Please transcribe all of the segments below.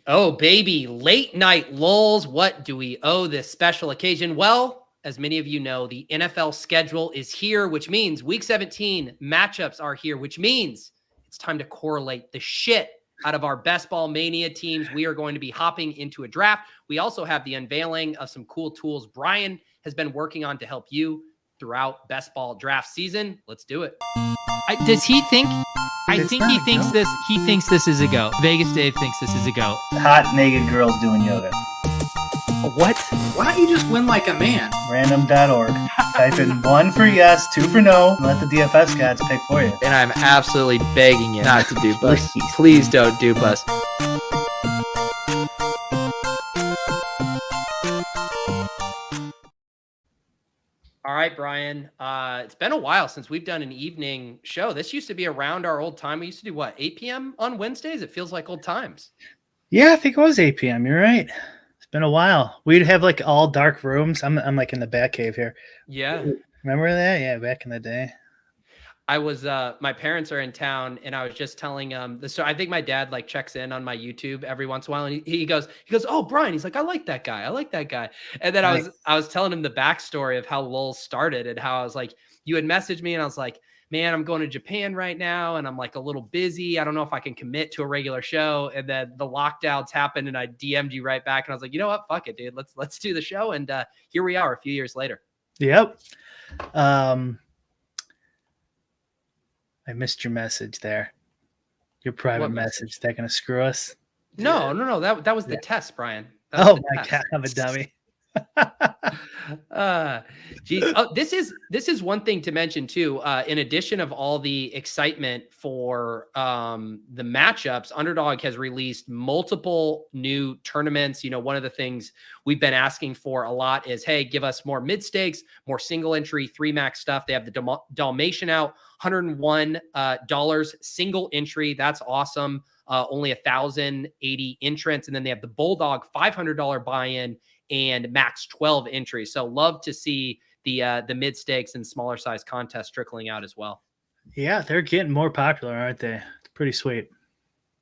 Oh, baby, late night lulls. What do we owe this special occasion? Well, as many of you know, the NFL schedule is here, which means week 17 matchups are here, which means it's time to correlate the shit out of our best ball mania teams. We are going to be hopping into a draft. We also have the unveiling of some cool tools Brian has been working on to help you throughout best ball draft season. Let's do it. Does he think? I think he thinks this. He thinks this is a go. Vegas Dave thinks this is a go. Hot naked girls doing yoga. What? Why don't you just win like a man? Random.org. Type in 1 for yes, 2 for no, and let the DFS gods pick for you. And I'm absolutely begging you not to dupe us. Please don't dupe us. All right, Brian. It's been a while since we've done an evening show. This used to be around our old time. We used to do what, 8 p.m. on Wednesdays? It feels like old times. Yeah, I think it was 8 p.m. You're right. It's been a while. We'd have like all dark rooms. I'm like in the back cave here. Yeah. Remember that? Yeah, back in the day. I was, my parents are in town and I was just telling so I think my dad like checks in on my YouTube every once in a while and he goes, oh, Brian, he's like, I like that guy. And then Nice. I was telling him the backstory of how Lowell started and how I was like, you had messaged me and I was like, man, I'm going to Japan right now and I'm like a little busy. I don't know if I can commit to a regular show. And then the lockdowns happened and I DM'd you right back and I was like, you know what? Fuck it, dude. Let's do the show. And here we are a few years later. Yep. I missed your message there. Your private message. They're gonna screw us. No. That was the test, Brian. Oh my God, I'm a dummy. Geez. Oh, this is one thing to mention too. In addition of all the excitement for the matchups, Underdog has released multiple new tournaments. You know, one of the things we've been asking for a lot is, hey, give us more mid stakes, more single entry, 3 max stuff. They have the Dalmatian out, $101 single entry. That's awesome. Only 1,080 entrants, and then they have the Bulldog $500 buy-in and max 12 entries. So love to see the mid stakes and smaller size contests trickling out as well. Yeah, they're getting more popular, aren't they? It's pretty sweet.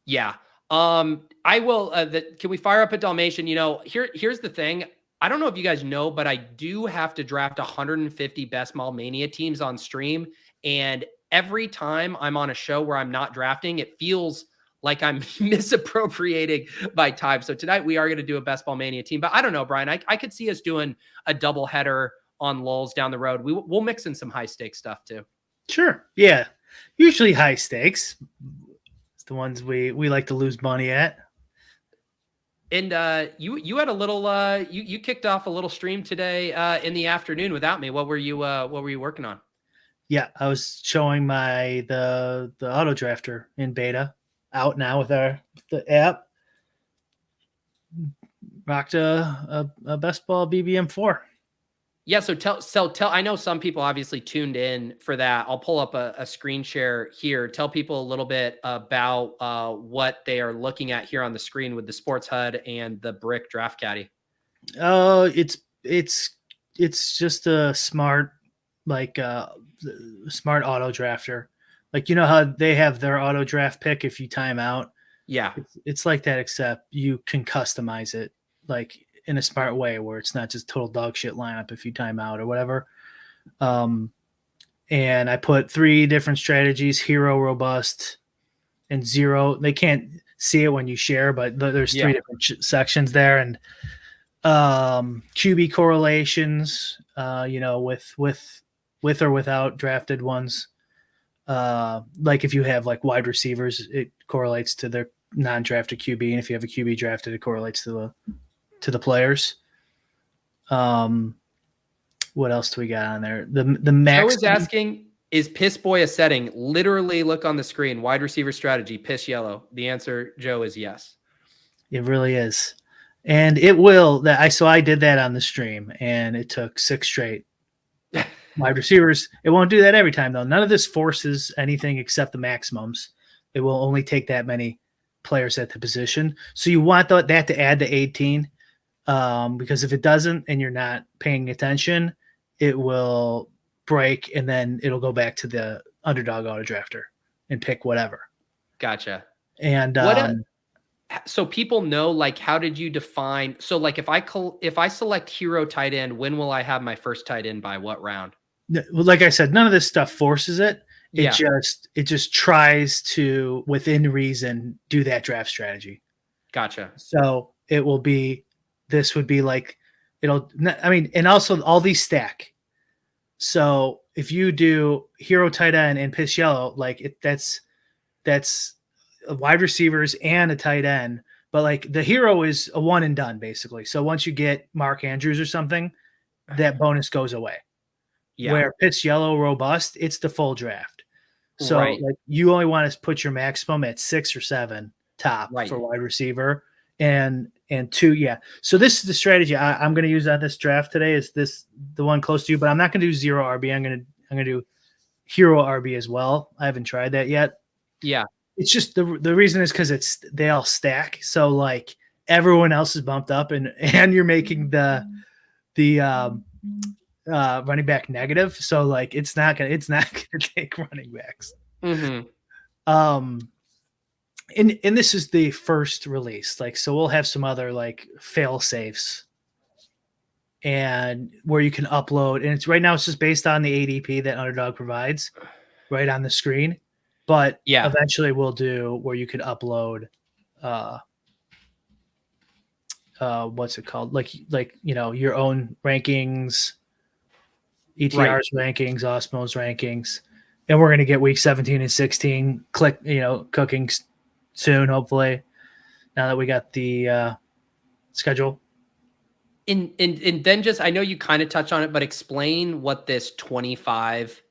Yeah. I will. Can we fire up a Dalmatian? You know, here's the thing. I don't know if you guys know, but I do have to draft 150 Best Ball Mania teams on stream, and every time I'm on a show where I'm not drafting, it feels like I'm misappropriating my time. So tonight we are going to do a Best Ball Mania team, but I don't know, Brian, I could see us doing a double header on lulls down the road. We'll mix in some high stakes stuff too. Sure. Yeah. Usually high stakes. It's the ones we like to lose money at. And you had a little you kicked off a little stream today in the afternoon without me. What were you working on? Yeah, I was showing the auto drafter in beta. Out now with the app. Rocked a Best Ball BBM4. Yeah, so tell. I know some people obviously tuned in for that. I'll pull up a screen share here. Tell people a little bit about what they are looking at here on the screen with the Sports HUD and the Brick Draft Caddy. It's just a smart smart auto drafter. Like, you know how they have their auto draft pick if you time out? Yeah. It's like that, except you can customize it like in a smart way where it's not just total dog shit lineup if you time out or whatever. And I put 3 different strategies: hero, robust, and zero. They can't see it when you share, but there's 3 different sections there. And QB correlations, with or without drafted ones. Like if you have like wide receivers, it correlates to their non-drafted QB, and if you have a QB drafted, it correlates to the players. What else do we got on there? The max. Joe is asking, is Piss Boy a setting? Literally look on the screen. Wide receiver strategy, piss yellow. The answer, Joe, is yes. It really is, and it will. So I did that on the stream, and it took 6 straight. Wide receivers, it won't do that every time, though. None of this forces anything except the maximums. It will only take that many players at the position. So you want that to add to 18, because if it doesn't and you're not paying attention, it will break, and then it'll go back to the Underdog auto drafter and pick whatever. Gotcha. And so people know, like, how did you define? So like if I select hero tight end, when will I have my first tight end by what round? Well, like I said, none of this stuff forces it. Yeah, It just tries to, within reason, do that draft strategy. gotcha. So it will be, this would be like, I mean, and also all these stack. So if you do hero tight end and piss yellow, like that's wide receivers and a tight end. But like the hero is a one and done basically. So once you get Mark Andrews or something, that bonus goes away. Yeah, Where pitch yellow robust, it's the full draft. So right, like you only want to put your maximum at 6 or 7 top right. for wide receiver and 2. Yeah. So this is the strategy I'm going to use on this draft today. Is this the one close to you? But I'm not going to do 0 RB. I'm going to do hero RB as well. I haven't tried that yet. Yeah, It's just the reason is because they all stack. So like everyone else is bumped up and you're making the running back negative. So like it's not gonna take running backs. mm-hmm. And this is the first release. Like so we'll have some other like fail safes and where you can upload, and it's right now it's just based on the ADP that Underdog provides right on the screen. But Yeah, eventually we'll do where you could upload what's it called? Like your own rankings, ETR's rankings, Osmo's rankings, and we're going to get week 17 and 16 cooking soon, hopefully. Now that we got the schedule. and then just, I know you kind of touch on it, but explain what this 25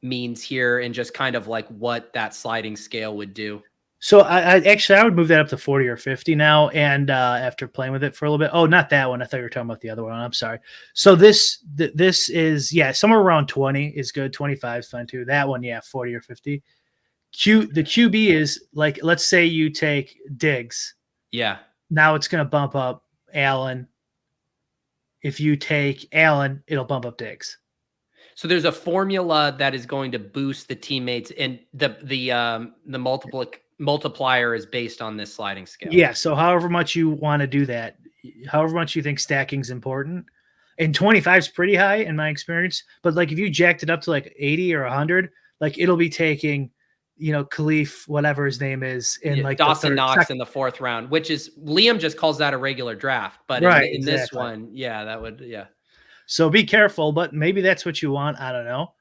means here and just kind of like what that sliding scale would do. So I would move that up to 40 or 50 now. And after playing with it for a little bit, oh, not that one. I thought you were talking about the other one. I'm sorry. So this is, somewhere around 20 is good. 25 is fine too. That one, 40 or 50. The QB is like, let's say you take Diggs. Yeah. Now it's going to bump up Allen. If you take Allen, it'll bump up Diggs. So there's a formula that is going to boost the teammates, and the multiplier is based on this sliding scale. Yeah. So however much you want to do that, however much you think stacking is important, and 25 is pretty high in my experience. But like if you jacked it up to like 80 or 100, like it'll be taking, Khalif, whatever his name is, in like Dawson Knox in the 4th round, which is, Liam just calls that a regular draft, but right, in this one, that would, So be careful, but maybe that's what you want. I don't know.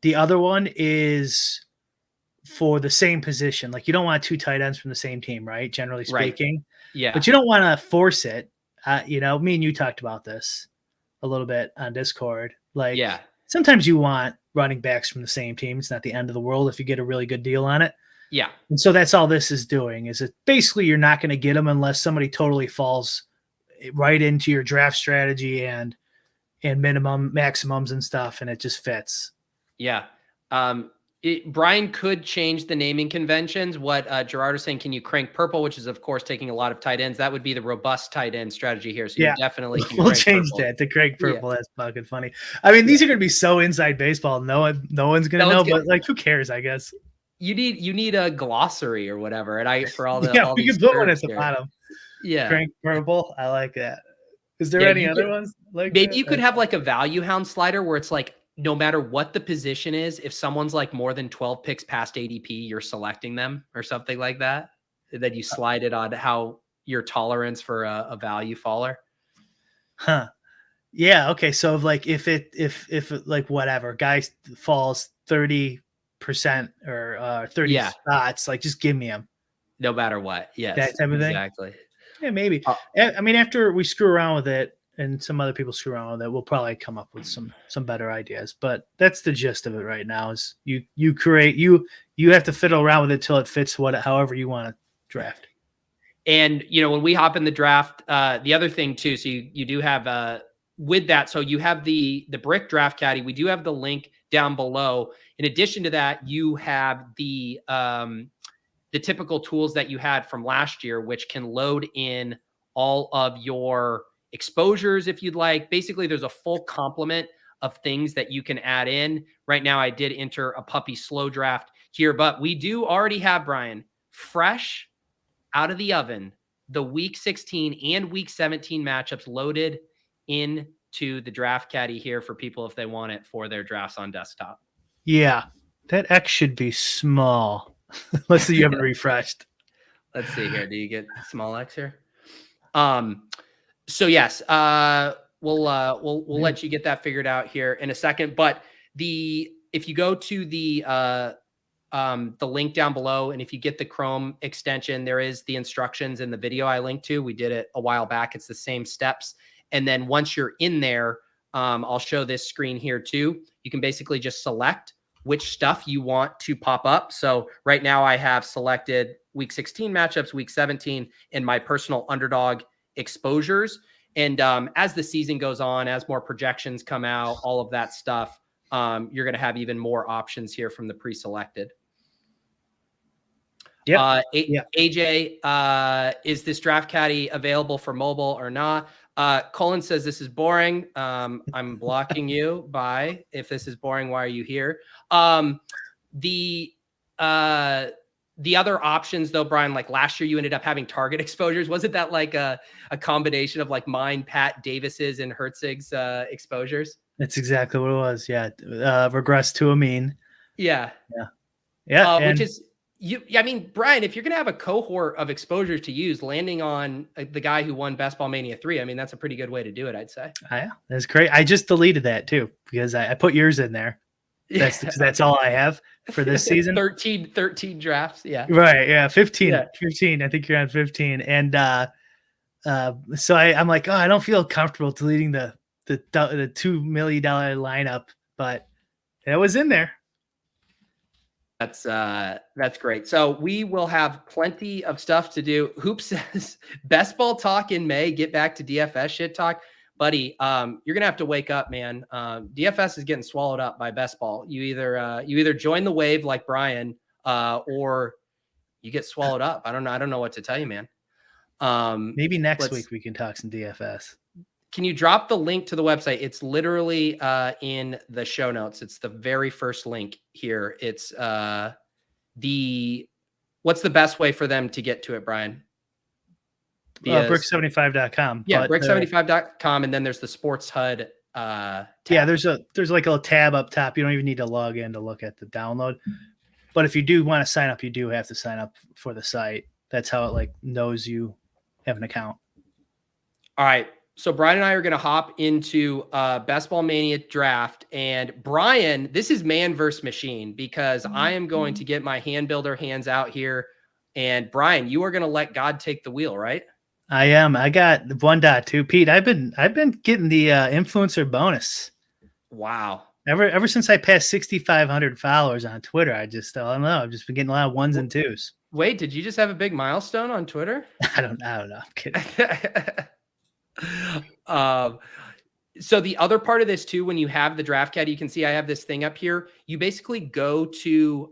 The other one is for the same position. Like you don't want 2 tight ends from the same team, right? Generally speaking. Right. Yeah. But you don't want to force it. Me and you talked about this a little bit on Discord. Like sometimes you want running backs from the same team. It's not the end of the world if you get a really good deal on it. Yeah. And so that's all this is doing, is it basically you're not going to get them unless somebody totally falls right into your draft strategy and minimum maximums and stuff, and it just fits. Yeah. Brian could change the naming conventions. What Gerard is saying, can you crank purple, which is of course taking a lot of tight ends. That would be the robust tight end strategy here. So you definitely can we'll change purple. That to crank purple. That's fucking funny. I mean, these are going to be so inside baseball. No one's going to know, but like, who cares? I guess you need a glossary or whatever. And for all the we can put one at the bottom. Yeah, crank purple. I like that. Is there any other ones like maybe that? You could have like a value hound slider where it's like, no matter what the position is, if someone's like more than 12 picks past ADP, you're selecting them or something like that. That you slide it on how your tolerance for a value faller. Huh. Yeah. Okay. So like if like whatever guy falls 30% or 30 spots, like just give me him. No matter what. Yes. That type of thing. Exactly. Yeah, maybe. I mean, after we screw around with it and some other people screw around with it, we'll probably come up with some better ideas. But that's the gist of it right now, is you have to fiddle around with it till it fits however you want to draft. And when we hop in the draft, the other thing too, so you do have with that, so you have the brick draft caddy. We do have the link down below. In addition to that, you have the typical tools that you had from last year, which can load in all of your exposures if you'd like. Basically, there's a full complement of things that you can add in. Right now, I did enter a puppy slow draft here, but we do already have, Brian, fresh out of the oven, the week 16 and week 17 matchups loaded into the draft caddy here for people if they want it for their drafts on desktop. Yeah, that X should be small. Let's see, you have it refreshed. Let's see here. Do you get small X here? So yes, we'll let you get that figured out here in a second. But if you go to the link down below, and if you get the Chrome extension, there is the instructions in the video I linked to. We did it a while back. It's the same steps. And then once you're in there, I'll show this screen here too. You can basically just select which stuff you want to pop up. So right now I have selected week 16 matchups, week 17, and my personal underdog exposures. And as the season goes on, as more projections come out, all of that stuff, you're going to have even more options here from the pre-selected. Yeah. AJ, is this draft caddy available for mobile or not? Colin says this is boring. I'm blocking you by, if this is boring, why are you here? The other options though, Brian, like last year you ended up having target exposures. Wasn't that like a combination of like mine, Pat Davis's, and Herzig's exposures? That's exactly what it was. Yeah. Regress to a mean. Yeah. Which is, I mean, Brian, if you're going to have a cohort of exposures to use, landing on the guy who won Best Ball Mania 3, I mean, that's a pretty good way to do it, I'd say. Yeah, that's great. I just deleted that too, because I put yours in there. That's all I have for this season. 13 drafts. Yeah. Right. Yeah. 15. Yeah. 15. I think you're on 15. And so I'm like, oh, I don't feel comfortable deleting the $2 million lineup, but it was in there. That's great. So we will have plenty of stuff to do. Hoop says best ball talk in May. Get back to DFS shit talk. Buddy, you're gonna have to wake up, man. DFS is getting swallowed up by best ball. You either join the wave like Brian, or you get swallowed up. I don't know what to tell you, man. Maybe next week we can talk some DFS. Can you drop the link to the website? It's literally in the show notes. It's the very first link here. It's what's the best way for them to get to it, Brian? Brick75.com. Yeah, brick75.com, and then there's the Sports HUD tab. Yeah, there's like a little tab up top. You don't even need to log in to look at the download. But if you do want to sign up, you do have to sign up for the site. That's how it like knows you have an account. All right. So Brian and I are going to hop into Best Ball Mania draft. And Brian, this is man versus machine, because I am going to get my hand builder hands out here. And Brian, you are going to let God take the wheel, right? I am. I got 1.2. Pete, I've been getting the influencer bonus. Wow. Ever since I passed 6,500 followers on Twitter, I don't know. I've just been getting a lot of ones and twos. Wait, did you just have a big milestone on Twitter? I don't know. I'm kidding. So the other part of this too, when you have the draft caddy, you can see I have this thing up here. You basically go to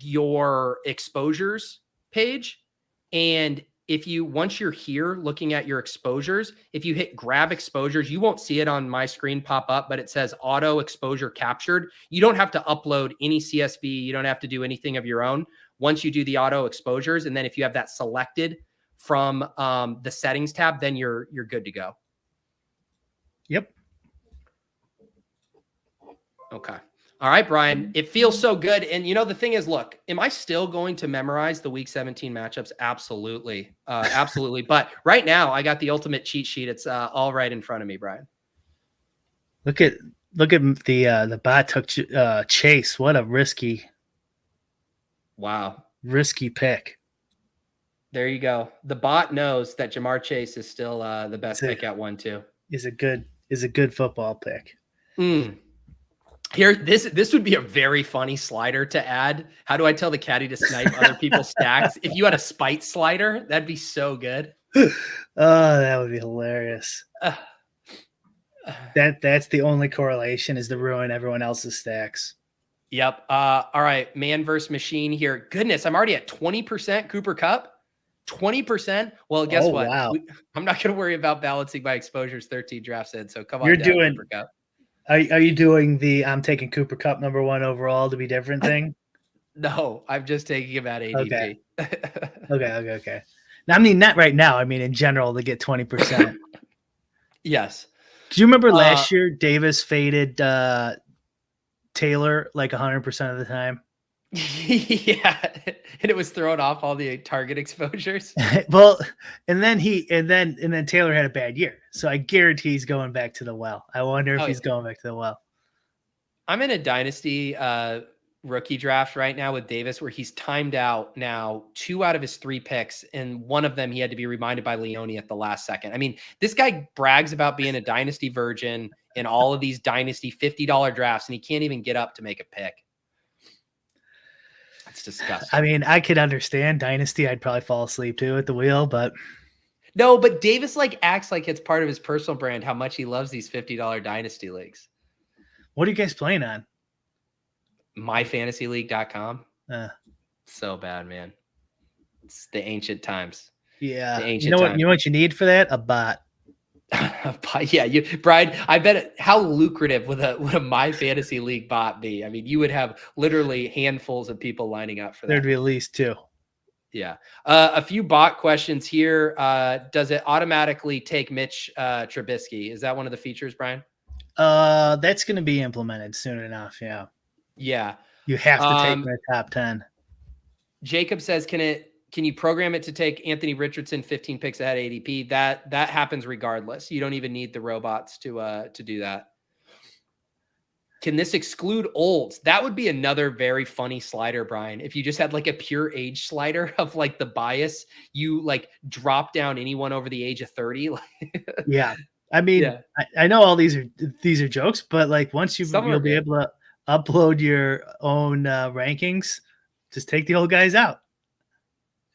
your exposures page, and once you're here looking at your exposures, if you hit grab exposures, you won't see it on my screen pop up, but it says auto exposure captured. You don't have to upload any CSV. You don't have to do anything of your own. Once you do the auto exposures, and then if you have that selected from the settings tab, then you're good to go. Yep. Okay. All right, Brian, it feels so good. And the thing is, look, am I still going to memorize the week 17 matchups? Absolutely. Absolutely. But right now I got the ultimate cheat sheet. It's all right in front of me, Brian. Look at the bot took Chase. What a risky pick. There you go. The bot knows that Jamar Chase is still the best pick at 1-2. Is a good football pick. Here, this would be a very funny slider to add. How do I tell the caddy to snipe other people's stacks? If you had a spite slider, that'd be so good. Oh, that would be hilarious. That's the only correlation, is to ruin everyone else's stacks. Yep. All right, man versus machine here. Goodness, I'm already at 20% Cooper Kupp. 20%. Well, guess what? Wow. I'm not going to worry about balancing my exposures 13 drafts in. So come on. You're doing Cooper Kupp. Are you doing the I'm taking Cooper Kupp number 1 overall to be different thing? No, I'm just taking him at ADP. Okay. Now, I mean, not right now. I mean, in general, to get 20%. Yes. Do you remember last year Davis faded Taylor like 100% of the time? Yeah, and it was throwing off all the target exposures. Well, and then Taylor had a bad year, so I guarantee he's going back to the well. I wonder if he's going back to the well. I'm in a dynasty rookie draft right now with Davis, where he's timed out now 2 out of his 3 picks, and one of them he had to be reminded by Leone at the last second. I mean, this guy brags about being a dynasty virgin in all of these dynasty $50 drafts, and he can't even get up to make a pick. It's disgusting. I mean, I could understand dynasty. I'd probably fall asleep too at the wheel, but no, but Davis like acts like it's part of his personal brand how much he loves these $50 dynasty leagues. What are you guys playing on? myfantasyleague.com. So bad, man. It's the ancient times. Yeah. The ancient you know times. what you need for that? A bot. Yeah, Brian, I bet how lucrative would a My Fantasy League bot be? I mean, you would have literally handfuls of people lining up for that. There'd be at least 2. Yeah. A few bot questions here. Does it automatically take Mitch Trubisky? Is that one of the features, Brian? That's going to be implemented soon enough. Yeah. Yeah. You have to take my top 10. Jacob says, can you program it to take Anthony Richardson 15 picks ahead of ADP? That happens regardless. You don't even need the robots to do that. Can this exclude olds? That would be another very funny slider, Brian. If you just had like a pure age slider of like the bias, you like drop down anyone over the age of 30. Yeah. I mean, yeah. I know all these are jokes, but like once you'll be able to upload your own rankings, just take the old guys out.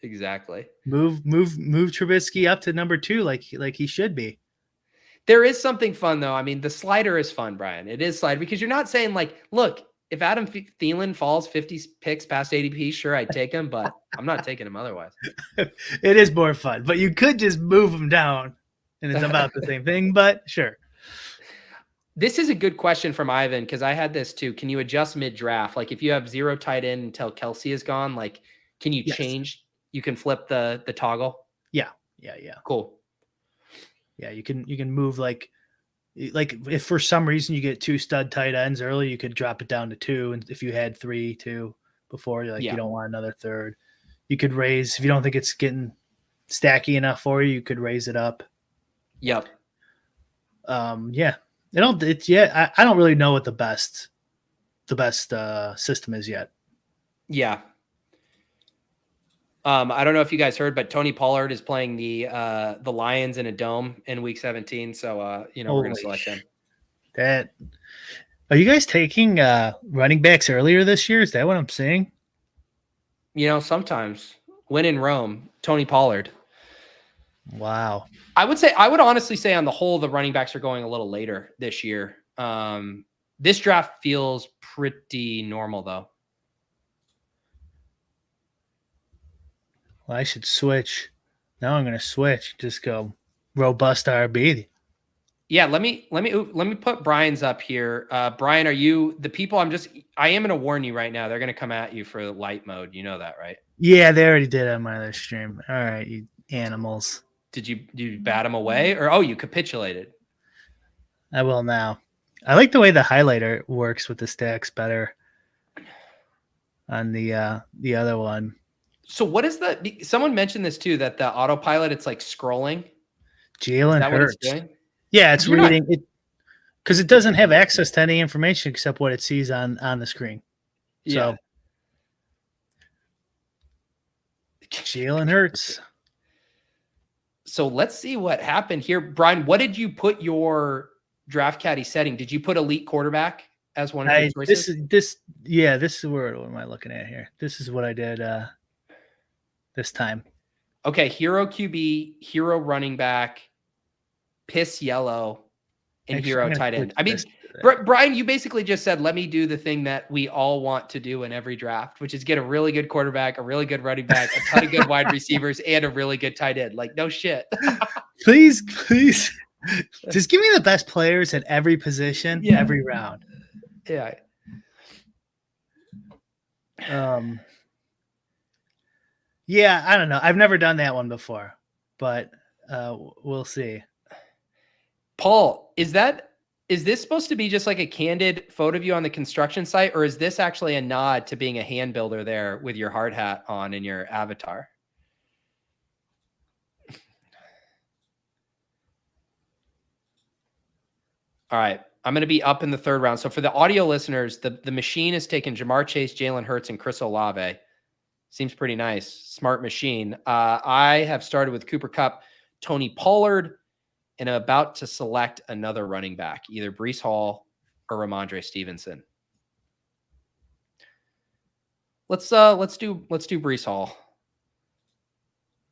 Exactly. Move Trubisky up to number 2 like he should be. There is something fun though. I mean, the slider is fun, Brian. It is slider because you're not saying like, look, if Adam Thielen falls 50 picks past ADP, sure, I'd take him, but I'm not taking him otherwise. It is more fun, but you could just move him down and it's about the same thing, but sure. This is a good question from Ivan because I had this too. Can you adjust mid-draft? Like if you have 0 tight end until Kelsey is gone, like can you change? You can flip the toggle? Yeah. Cool. Yeah, you can move like if for some reason you get 2 stud tight ends early, you could drop it down to 2, and if you had 3 2 before, you're like you don't want another third. You could raise if you don't think it's getting stacky enough for you, you could raise it up. Yep. Yeah. I don't really know what the best system is yet. Yeah. I don't know if you guys heard, but Tony Pollard is playing the Lions in a dome in week 17. So, we're going to select him. Are you guys taking running backs earlier this year? Is that what I'm saying? Sometimes when in Rome, Tony Pollard. Wow. I would honestly say on the whole, the running backs are going a little later this year. This draft feels pretty normal though. Well, I should switch. Now I'm going to switch. Just go robust RB. Yeah, let me put Brian's up here. Brian, are you the people? I am going to warn you right now. They're going to come at you for light mode. You know that, right? Yeah, they already did on my other stream. All right, you animals. Did you bat them away or you capitulated? I will now. I like the way the highlighter works with the stacks better on the other one. So what is someone mentioned this too, that the autopilot, it's like scrolling. Jalen Hurts. Yeah, it's reading it because it doesn't have access to any information except what it sees on the screen. Yeah. So Jalen Hurts. So let's see what happened here. Brian, what did you put your draft caddy setting? Did you put elite quarterback as one of your choices? This is what am I looking at here? This is what I did this time. Okay, hero QB, hero running back, piss yellow, and hero tight end. I mean, Brian, you basically just said, let me do the thing that we all want to do in every draft, which is get a really good quarterback, a really good running back, a ton of good wide receivers, and a really good tight end. Like, no shit. Please. Just give me the best players at every position, every round. Yeah, I don't know. I've never done that one before, but we'll see. Paul, is this supposed to be just like a candid photo of you on the construction site, or is this actually a nod to being a hand builder there with your hard hat on in your avatar? All right. I'm going to be up in the third round. So for the audio listeners, the machine has taken Jamar Chase, Jalen Hurts, and Chris Olave. Seems pretty nice. Smart machine. I have started with Cooper Kupp, Tony Pollard, and I'm about to select another running back, either Breece Hall or Ramondre Stevenson. Let's do Breece Hall.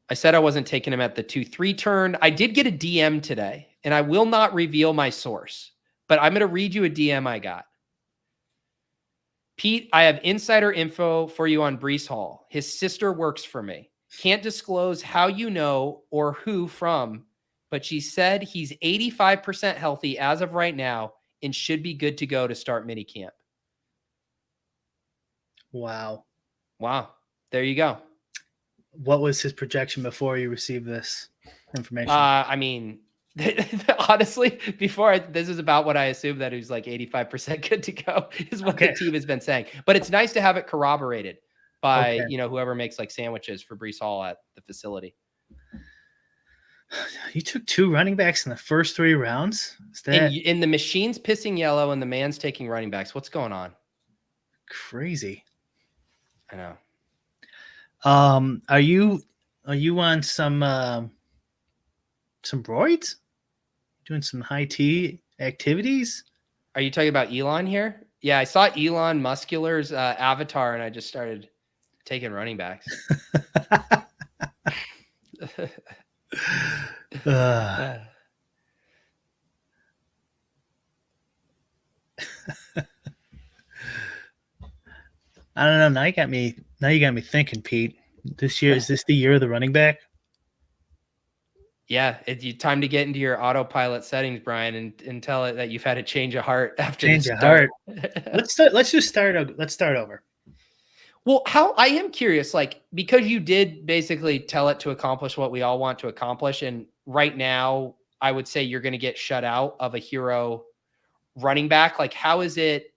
I said I wasn't taking him at the 2-3 turn. I did get a DM today, and I will not reveal my source, but I'm going to read you a DM I got. Pete, I have insider info for you on Breece Hall. His sister works for me. Can't disclose how you know or who from, but she said he's 85% healthy as of right now and should be good to go to start minicamp. Wow. There you go. What was his projection before you received this information? I mean, honestly, this is about what I assumed, that he was like 85% good to go is what the team has been saying. But it's nice to have it corroborated by, whoever makes like sandwiches for Breece Hall at the facility. You took 2 running backs in the first 3 rounds? Is that and the machine's pissing yellow and the man's taking running backs? What's going on? Crazy. I know. Are you on some roids? Doing some high tea activities? Are you talking about Elon here? Yeah, I saw Elon Muscular's avatar and I just started taking running backs. I don't know. Now you got me thinking, Pete. Is this the year of the running back? Yeah, it's time to get into your autopilot settings, Brian, and tell it that you've had a change of heart after change of heart. Let's start over. Well, I am curious, like, because you did basically tell it to accomplish what we all want to accomplish, and right now I would say you're going to get shut out of a hero running back. Like, how is it?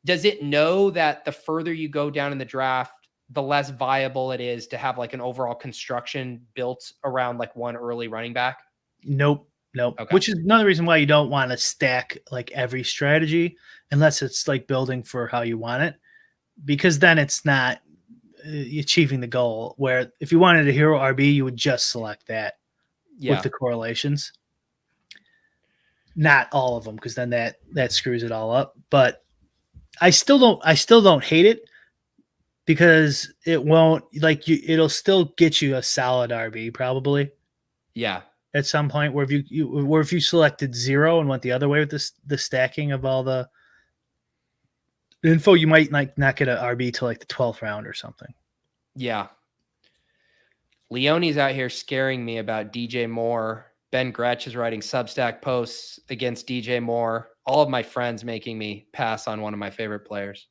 Does it know that the further you go down in the draft, the less viable it is to have like an overall construction built around like one early running back? Nope. Okay. Which is another reason why you don't want to stack like every strategy unless it's like building for how you want it, because then it's not achieving the goal. Where if you wanted a hero RB, you would just select that with the correlations. Not all of them, because then that screws it all up. But I still don't hate it, because it won't it'll still get you a solid RB probably. Yeah. At some point where if you selected 0 and went the other way with the stacking of all the info, you might like not get an RB till like the 12th round or something. Yeah. Leone's out here scaring me about DJ Moore. Ben Gretsch is writing Substack posts against DJ Moore. All of my friends making me pass on one of my favorite players.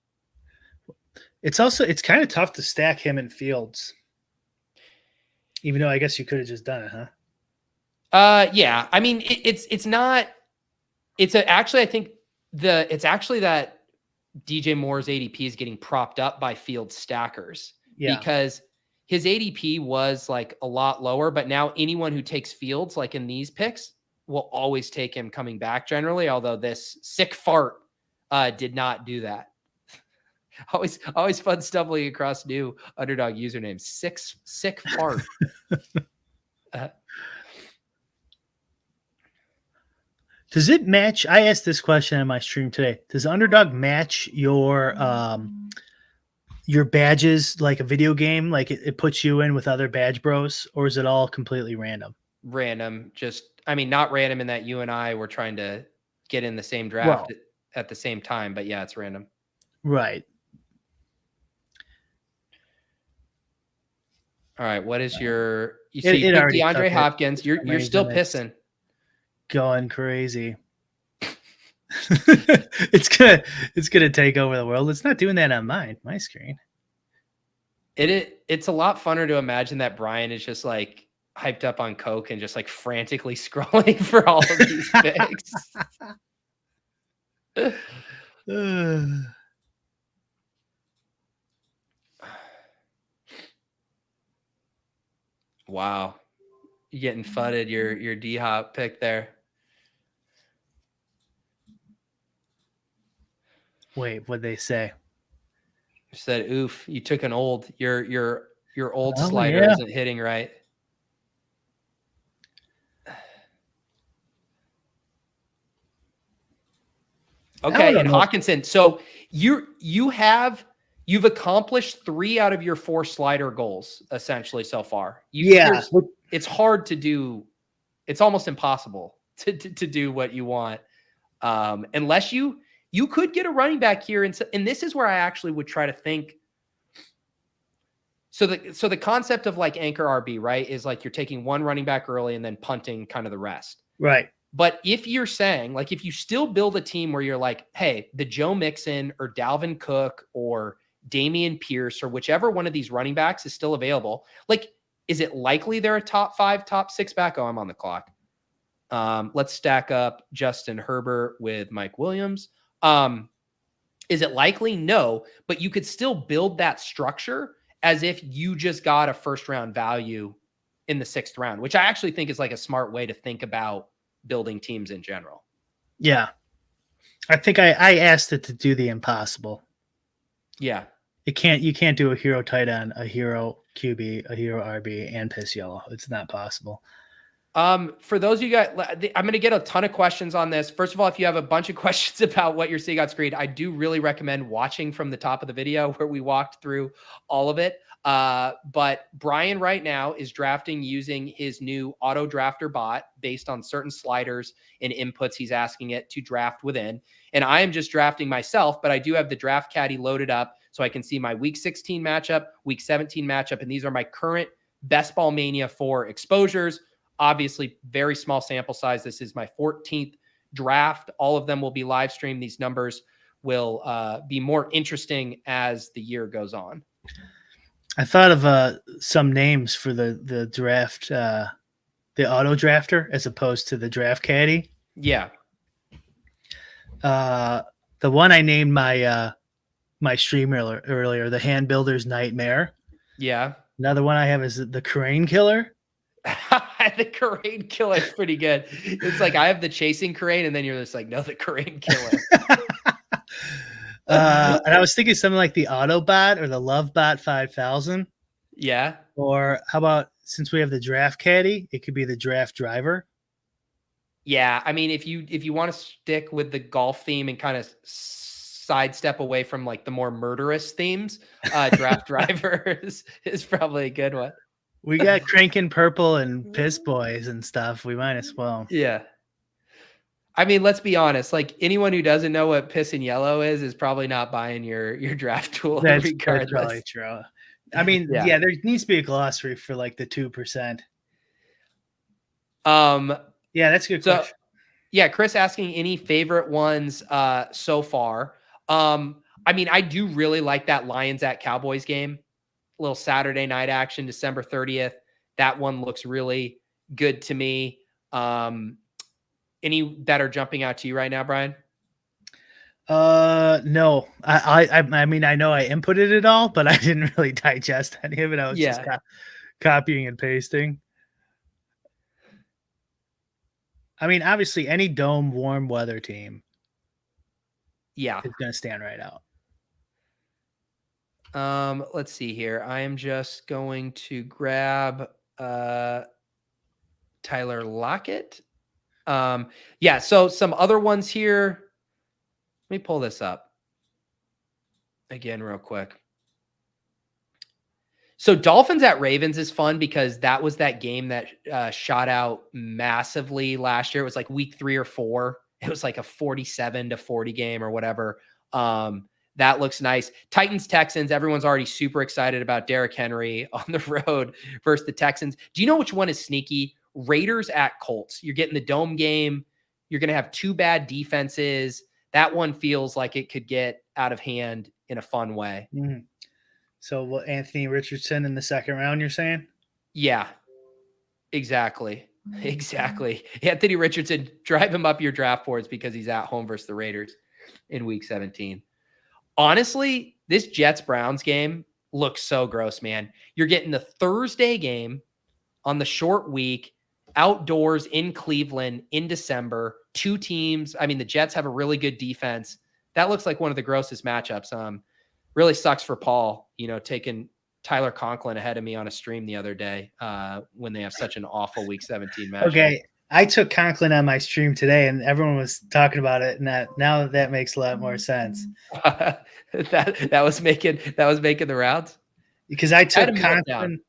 It's kind of tough to stack him in Fields, even though I guess you could have just done it, huh? Yeah. I mean, actually, I think it's actually that DJ Moore's ADP is getting propped up by Field stackers, because his ADP was like a lot lower, but now anyone who takes Fields, like in these picks, will always take him coming back generally. Although this sick fart did not do that. Always fun stumbling across new underdog usernames. Sick fart. Does it match? I asked this question on my stream today. Does underdog match your badges like a video game? Like it puts you in with other badge bros, or is it all completely random? Random. Not random in that you and I were trying to get in the same draft at the same time, but yeah, it's random. Right. All right. What is your? You picked DeAndre Hopkins. You're still pissing. Going crazy. It's gonna take over the world. It's not doing that on my screen. It's a lot funner to imagine that Brian is just like hyped up on coke and just like frantically scrolling for all of these picks. Wow. You getting fudded your D-Hop pick there. Wait, what'd they say? Said, oof, you took an old. Your old Oh, slider yeah. isn't hitting right. Okay, and Hawkinson. So you've accomplished 3 out of your 4 slider goals essentially so far. It's hard to do. It's almost impossible to do what you want, unless you could get a running back here, and this is where I actually would try to think. So the concept of like anchor RB, right, is like you're taking one running back early and then punting kind of the rest. Right. But if you're saying, like, if you still build a team where you're like, hey, the Joe Mixon or Dalvin Cook or Damian Pierce or whichever one of these running backs is still available, like, is it likely they're a top 5, top 6 back? Oh, I'm on the clock. Let's stack up Justin Herbert with Mike Williams. Is it likely? No, but you could still build that structure as if you just got a first round value in the 6th round, which I actually think is like a smart way to think about building teams in general. Yeah. I think I asked it to do the impossible. Yeah. You can't do a hero tight end, a hero QB, a hero RB, and piss yellow. It's not possible. For those of you guys, I'm going to get a ton of questions on this. First of all, if you have a bunch of questions about what you're seeing on screen, I do really recommend watching from the top of the video where we walked through all of it. But Brian right now is drafting using his new auto drafter bot based on certain sliders and inputs he's asking it to draft within. And I am just drafting myself, but I do have the draft caddy loaded up so I can see my week 16 matchup, week 17 matchup. And these are my current Best Ball Mania 4 exposures. Obviously, very small sample size. This is my 14th draft. All of them will be live streamed. These numbers will be more interesting as the year goes on. I thought of some names for the draft, the auto drafter as opposed to the draft caddy. Yeah. The one I named my my stream earlier, the Hand Builder's Nightmare. Yeah. Another one I have is the Crane Killer. The Crane Killer is pretty good. It's like I have the Chasing Crane, and then you're just like, no, the Crane Killer. And I was thinking something like the Autobot or the Lovebot 5000. Yeah. Or how about, since we have the Draft Caddy, it could be the Draft Driver. Yeah, I mean, if you want to stick with the golf theme and kind of sidestep away from like the more murderous themes, Draft Driver is probably a good one. We got Crankin' Purple and Piss Boys and stuff. We might as well. Yeah. I mean, let's be honest. Like, anyone who doesn't know what piss and yellow is probably not buying your draft tool. That's regardless. probably true. I mean, yeah, there needs to be a glossary for like the 2%. Yeah, that's a good question. Yeah, Chris asking any favorite ones so far. I mean, I do really like that Lions at Cowboys game. Little Saturday night action, December 30th. That one looks really good to me. Any that are jumping out to you right now, Brian? No. I mean, I know I inputted it all, but I didn't really digest any of it. I was just copying and pasting. I mean, obviously, any dome warm weather team, is going to stand right out. Let's see here. I am just going to grab Tyler Lockett. Yeah, so some other ones here. Let me pull this up again real quick. So Dolphins at Ravens is fun because that was that game that shot out massively last year. It was like week 3 or 4. It was like a 47-40 game or whatever. That looks nice. Titans, Texans. Everyone's already super excited about Derrick Henry on the road versus the Texans. Do you know which one is sneaky? Raiders at Colts. You're getting the dome game. You're going to have 2 bad defenses. That one feels like it could get out of hand in a fun way. Mm-hmm. So what, Anthony Richardson in the second round, you're saying? Yeah, exactly. Exactly. Anthony Richardson, drive him up your draft boards because he's at home versus the Raiders in week 17. Honestly, this Jets-Browns game looks so gross, man. You're getting the Thursday game on the short week, outdoors in Cleveland in December. Two teams. I mean, the Jets have a really good defense. That looks like one of the grossest matchups. Really sucks for Paul, taking Tyler Conklin ahead of me on a stream the other day when they have such an awful week 17 matchup. Okay. I took Conklin on my stream today, and everyone was talking about it. And now that makes a lot more sense. that was making the rounds Because I took Conklin.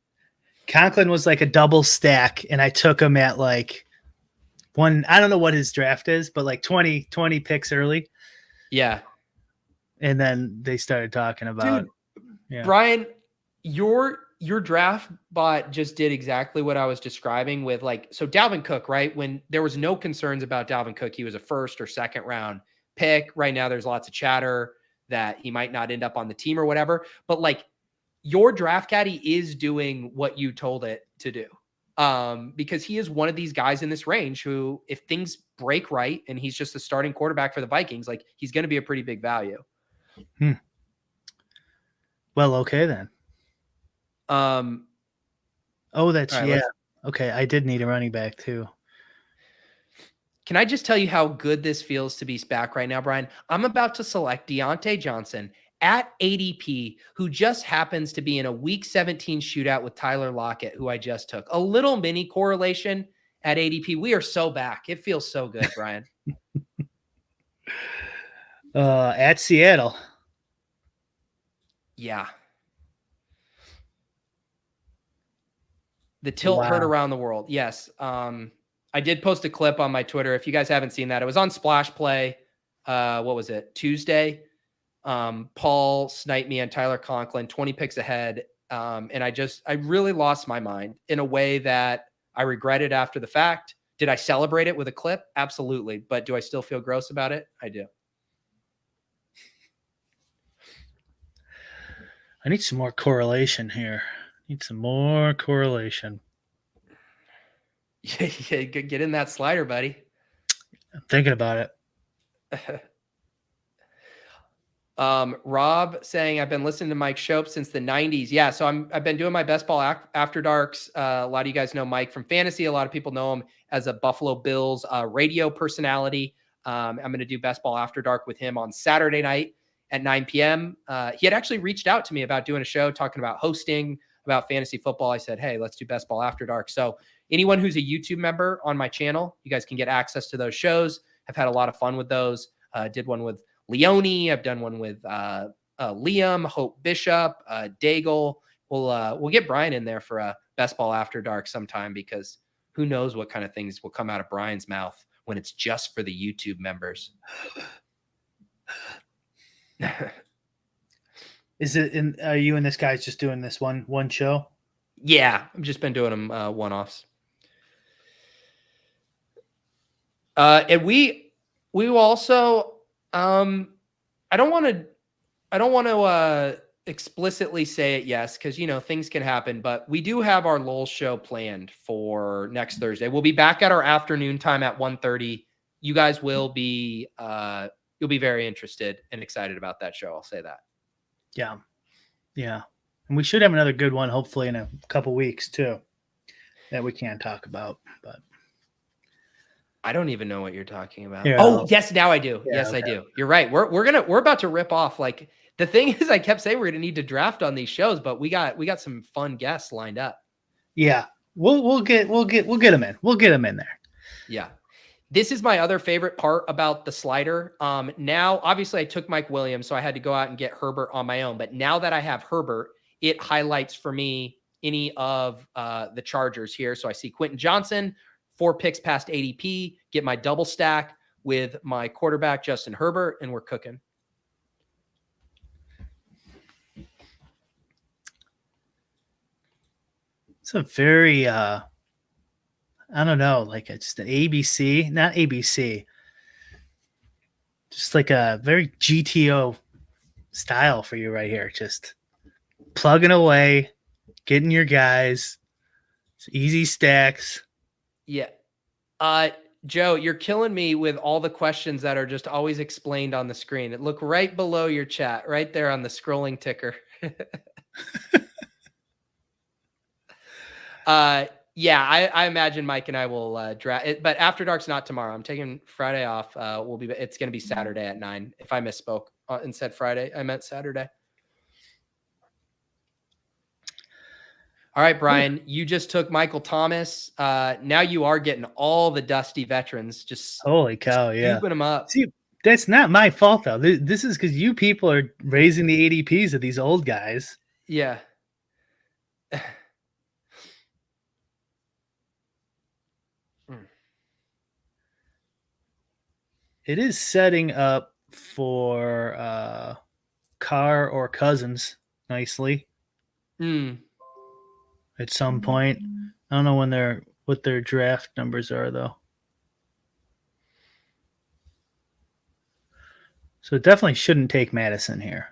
Conklin was like a double stack, and I took him at like one. I don't know what his draft is, but like 20 picks early. Yeah. And then they started talking about. Dude, Brian, your draft bot just did exactly what I was describing with so Dalvin Cook, right? When there was no concerns about Dalvin Cook, he was a first or second round pick. Right now, there's lots of chatter that he might not end up on the team or whatever. But your draft caddy is doing what you told it to do. Because he is one of these guys in this range who, if things break right and he's just the starting quarterback for the Vikings, he's going to be a pretty big value. Well, okay then. That's right, okay. I did need a running back too. Can I just tell you how good this feels to be back right now, Brian? I'm about to select Deontay Johnson at ADP, who just happens to be in a week 17 shootout with Tyler Lockett, who I just took. A little mini correlation at ADP. We are so back. It feels so good, Brian. At Seattle. Yeah. The tilt heard around the world. Yes. I did post a clip on my Twitter. If you guys haven't seen that, it was on Splash Play. What was it? Tuesday. Paul sniped me on Tyler Conklin, 20 picks ahead. And I really lost my mind in a way that I regretted after the fact. Did I celebrate it with a clip? Absolutely. But do I still feel gross about it? I do. I need some more correlation here. Yeah, get in that slider, buddy. I'm thinking about it. Rob saying, I've been listening to Mike Shope since the 90s. Yeah, so I've been doing my best ball after darks. A lot of you guys know Mike from fantasy. A lot of people know him as a Buffalo Bills radio personality. I'm going to do best ball after dark with him on Saturday night at 9 p.m. He had actually reached out to me about doing a show talking about hosting, about fantasy football. I said, hey, let's do best ball after dark. So anyone who's a YouTube member on my channel, you guys can get access to those shows. I've had a lot of fun with those. Did one with Leone. I've done one with Liam, Hope Bishop, Daigle. We'll get Brian in there for a best ball after dark sometime, because who knows what kind of things will come out of Brian's mouth when it's just for the YouTube members. Is it? Are you and this guy's just doing this one show? Yeah, I've just been doing them one-offs. And we will also. I don't want to explicitly say it, yes, because things can happen. But we do have our LOL show planned for next Thursday. We'll be back at our afternoon time at 1:30. You guys will be. You'll be very interested and excited about that show. I'll say that. Yeah. And we should have another good one, hopefully, in a couple weeks too, that we can talk about. But I don't even know what you're talking about. Yeah. Oh, yes, now I do. Yeah, yes, okay. I do. You're right. We're about to rip off. The thing is, I kept saying we're going to need to draft on these shows, but we got some fun guests lined up. Yeah. We'll get them in. We'll get them in there. Yeah. This is my other favorite part about the slider. Now, obviously, I took Mike Williams, so I had to go out and get Herbert on my own. But now that I have Herbert, it highlights for me any of the Chargers here. So I see Quentin Johnson, 4 picks past ADP, get my double stack with my quarterback, Justin Herbert, and we're cooking. It's a very, I don't know, it's an ABC, not ABC, just like a very GTO style for you right here. Just plugging away, getting your guys. It's easy stacks. Yeah. Joe, you're killing me with all the questions that are just always explained on the screen. Look right below your chat, right there on the scrolling ticker. Yeah, I imagine Mike and I will draft it, but After Dark's not tomorrow. I'm taking Friday off. It's going to be Saturday at 9. If I misspoke and said Friday, I meant Saturday. All right, Brian, you just took Michael Thomas. Now you are getting all the dusty veterans. Just holy cow, yeah. scooping them up. See, that's not my fault though. This is because you people are raising the ADPs of these old guys. Yeah. It is setting up for Carr or Cousins nicely at some point. I don't know what their draft numbers are though. So it definitely shouldn't take Madison here.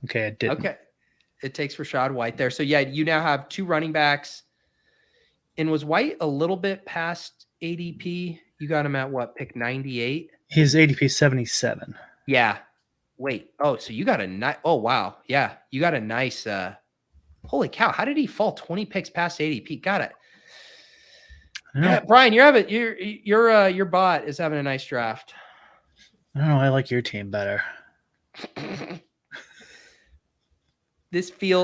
Okay, it didn't. Okay. It takes Rachaad White there. So yeah, you now have 2 running backs. And was White a little bit past ADP? You got him at what, pick 98? His ADP 77. Yeah. Wait. Oh, so you got a nice. Oh, wow. Yeah. You got a nice. Holy cow. How did he fall 20 picks past ADP? Got it. Yeah, Brian, your bot is having a nice draft. I don't know. I like your team better.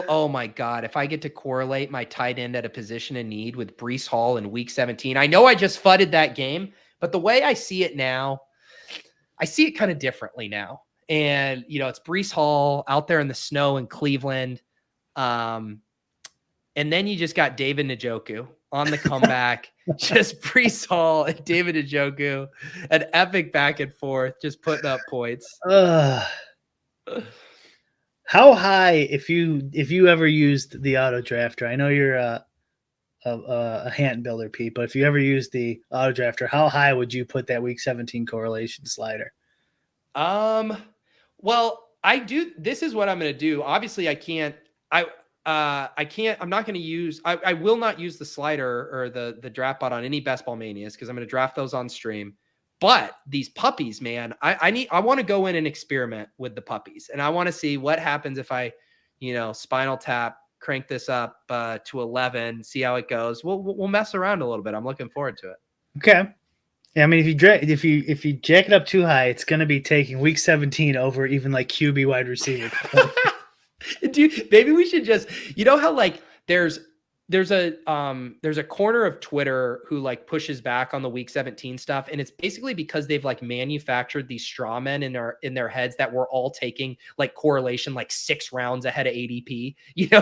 Oh my God, if I get to correlate my tight end at a position in need with Breece Hall in week 17, I know I just fudded that game, but the way I see it now, I see it kind of differently now. And, it's Breece Hall out there in the snow in Cleveland. And then you just got David Njoku on the comeback, just Breece Hall and David Njoku, an epic back and forth, just putting up points. How high, if you ever used the auto drafter? I know you're a hand builder, Pete, but if you ever used the auto drafter, how high would you put that week 17 correlation slider? Well, I do. This is what I'm going to do. Obviously, I can't. I'm not going to use. I will not use the slider or the draft bot on any Best Ball Manias because I'm going to draft those on stream. But these puppies, man, I want to go in and experiment with the puppies, and I want to see what happens if I, spinal tap, crank this up to 11, see how it goes. We'll mess around a little bit. I'm looking forward to it. Okay. Yeah, I mean, if you jack it up too high, it's going to be taking week 17 over even like QB wide receiver. Dude, maybe we should just, how like there's a corner of Twitter who like pushes back on the week 17 stuff. And it's basically because they've like manufactured these straw men in their heads that we're all taking like correlation, like 6 rounds ahead of ADP,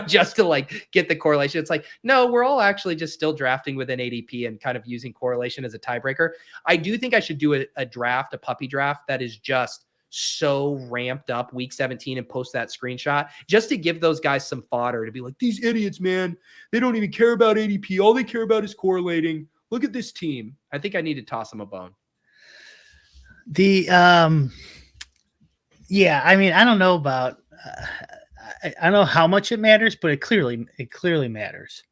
just to like get the correlation. It's like, no, we're all actually just still drafting within ADP and kind of using correlation as a tiebreaker. I do think I should do a puppy draft that is just so ramped up week 17 and post that screenshot just to give those guys some fodder to be like, these idiots, man, they don't even care about ADP. All they care about is correlating. Look at this team. I think I need to toss them a bone. Yeah, I mean, I don't know about, I don't know how much it matters, but it clearly matters.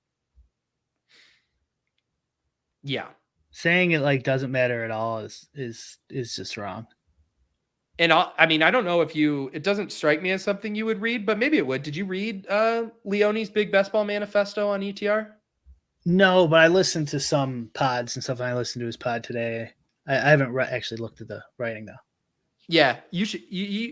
Yeah. Saying it like doesn't matter at all is just wrong. And I don't know if it doesn't strike me as something you would read, but maybe it would. Did you read Leone's Big Best Ball Manifesto on ETR? No, but I listened to some pods and stuff. And I listened to his pod today. I haven't actually looked at the writing though. Yeah, you should.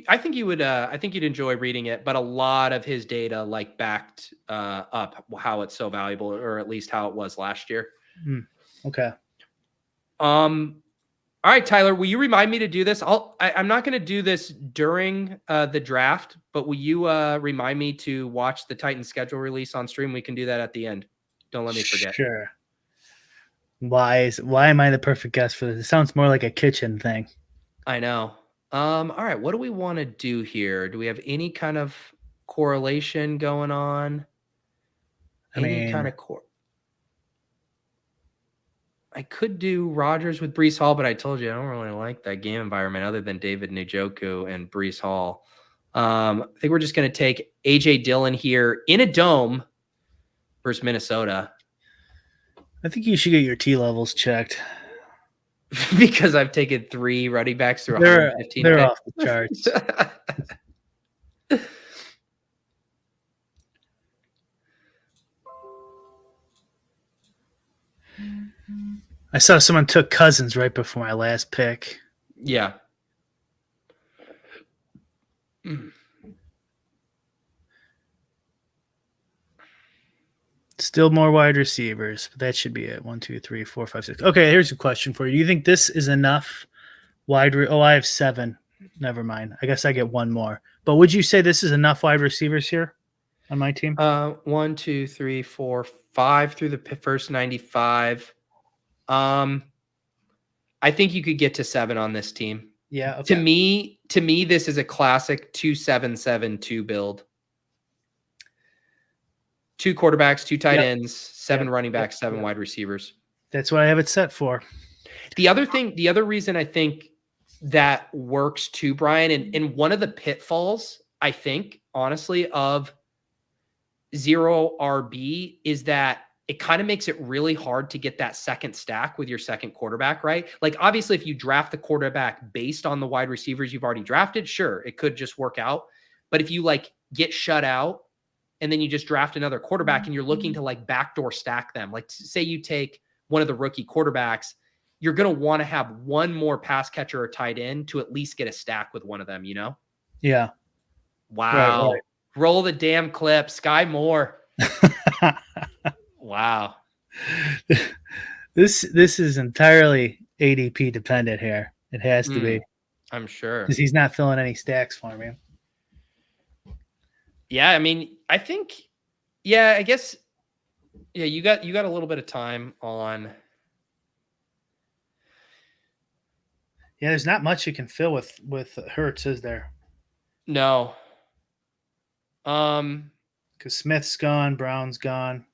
I think you would. I think you'd enjoy reading it. But a lot of his data like backed up how it's so valuable, or at least how it was last year. Okay. All right, Tyler, will you remind me to do this? I'm not going to do this during the draft, but will you remind me to watch the Titans schedule release on stream? We can do that at the end. Don't let me forget. Sure. Why am I the perfect guest for this? It sounds more like a kitchen thing. I know. All right, what do we want to do here? Do we have any kind of correlation going on? I could do Rodgers with Breece Hall, but I told you I don't really like that game environment other than David Njoku and Breece Hall. I think we're just going to take AJ Dillon here in a dome versus Minnesota. I think you should get your T levels checked. Because I've taken 3 running backs through They're 115 they're picks. off the charts. I saw someone took Cousins right before my last pick. Yeah. Still more wide receivers, but that should be it. 1, 2, 3, 4, 5, 6. Okay, here's a question for you. Do you think this is enough oh, I have 7. Never mind. I guess I get 1 more. But would you say this is enough wide receivers here on my team? 1, 2, 3, 4, 5 through the first 95. I think you could get to 7 on this team. Yeah. Okay. To me, this is a classic 2-7-7-2 build. 2 quarterbacks, 2 tight ends, 7 running backs, 7 wide receivers. That's what I have it set for. The other reason I think that works too, Brian, and one of the pitfalls, I think, honestly, of 0 RB is that it kind of makes it really hard to get that second stack with your second quarterback, right? Like, obviously, if you draft the quarterback based on the wide receivers you've already drafted, sure, it could just work out. But if you like get shut out and then you just draft another quarterback and you're looking to like backdoor stack them, like say you take one of the rookie quarterbacks, you're going to want to have one more pass catcher or tight end to at least get a stack with one of them, you know? Yeah. Wow. Right. Roll the damn clip. Sky Moore. Wow. This is entirely ADP dependent here. It has to be. I'm sure. Because he's not filling any stacks for me. Yeah, I mean, I think, I guess, you got a little bit of time on. Yeah, there's not much you can fill with Hurts, is there? No. Because Smith's gone, Brown's gone.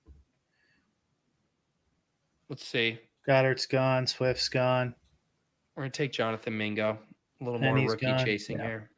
Let's see. Goddard's gone, Swift's gone. We're gonna take Jonathan Mingo. A little more rookie chasing here.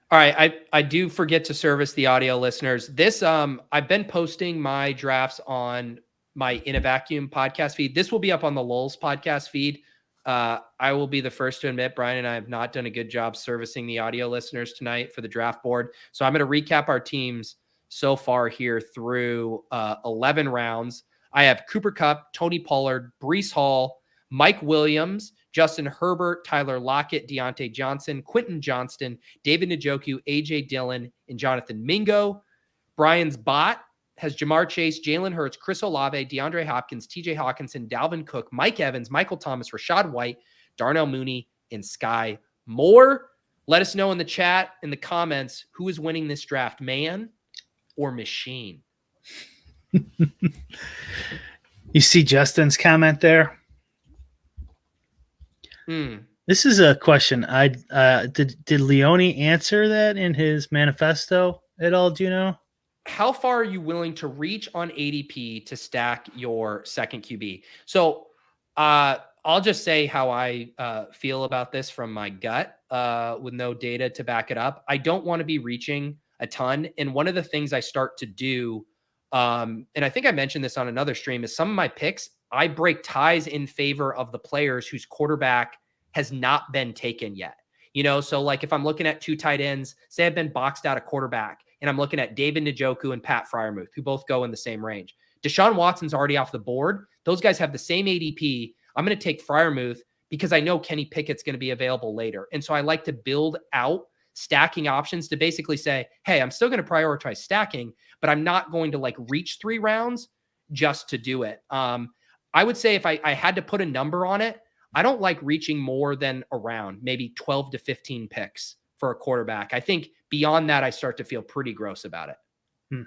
All right, I do forget to service the audio listeners. This I've been posting my drafts on my In a Vacuum podcast feed. This will be up on the Lulz podcast feed. I will be the first to admit, Brian and I have not done a good job servicing the audio listeners tonight for the draft board. So I'm going to recap our teams so far here through 11 rounds. I have Cooper Kupp, Tony Pollard, Breece Hall, Mike Williams, Justin Herbert, Tyler Lockett, Deontay Johnson, Quentin Johnston, David Njoku, AJ Dillon, and Jonathan Mingo. Brian's bot has Jamar Chase, Jalen Hurts, Chris Olave, DeAndre Hopkins, TJ Hawkinson, Dalvin Cook, Mike Evans, Michael Thomas, Rashad White, Darnell Mooney, and Sky Moore. Let us know in the chat, in the comments, who is winning this draft, man or machine? You see Justin's comment there? This is a question. Did Leone answer that in his manifesto at all? Do you know? How far are you willing to reach on ADP to stack your second QB? So I'll just say how I feel about this from my gut with no data to back it up. I don't want to be reaching a ton. And one of the things I start to do, and I think I mentioned this on another stream, is some of my picks, I break ties in favor of the players whose quarterback has not been taken yet. You know, so like if I'm looking at 2 tight ends, say I've been boxed out a quarterback, and I'm looking at David Njoku and Pat Freiermuth, who both go in the same range. Deshaun Watson's already off the board. Those guys have the same ADP. I'm going to take Freiermuth because I know Kenny Pickett's going to be available later. And so I like to build out stacking options to basically say, hey, I'm still going to prioritize stacking, but I'm not going to like reach 3 rounds just to do it. I would say if I had to put a number on it, I don't like reaching more than around maybe 12 to 15 picks for a quarterback. I think beyond that, I start to feel pretty gross about it. That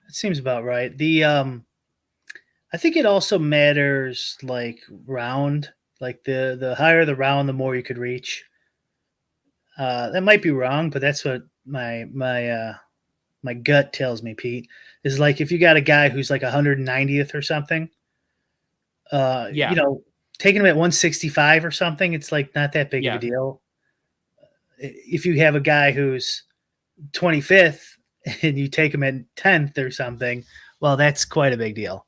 seems about right. I think it also matters like round, like the higher the round, the more you could reach. That might be wrong, but that's what my gut tells me, Pete, is like if you got a guy who's like 190th or something, you know, taking him at 165 or something, it's like not that big of a deal. If you have a guy who's 25th and you take him at 10th or something, well, that's quite a big deal.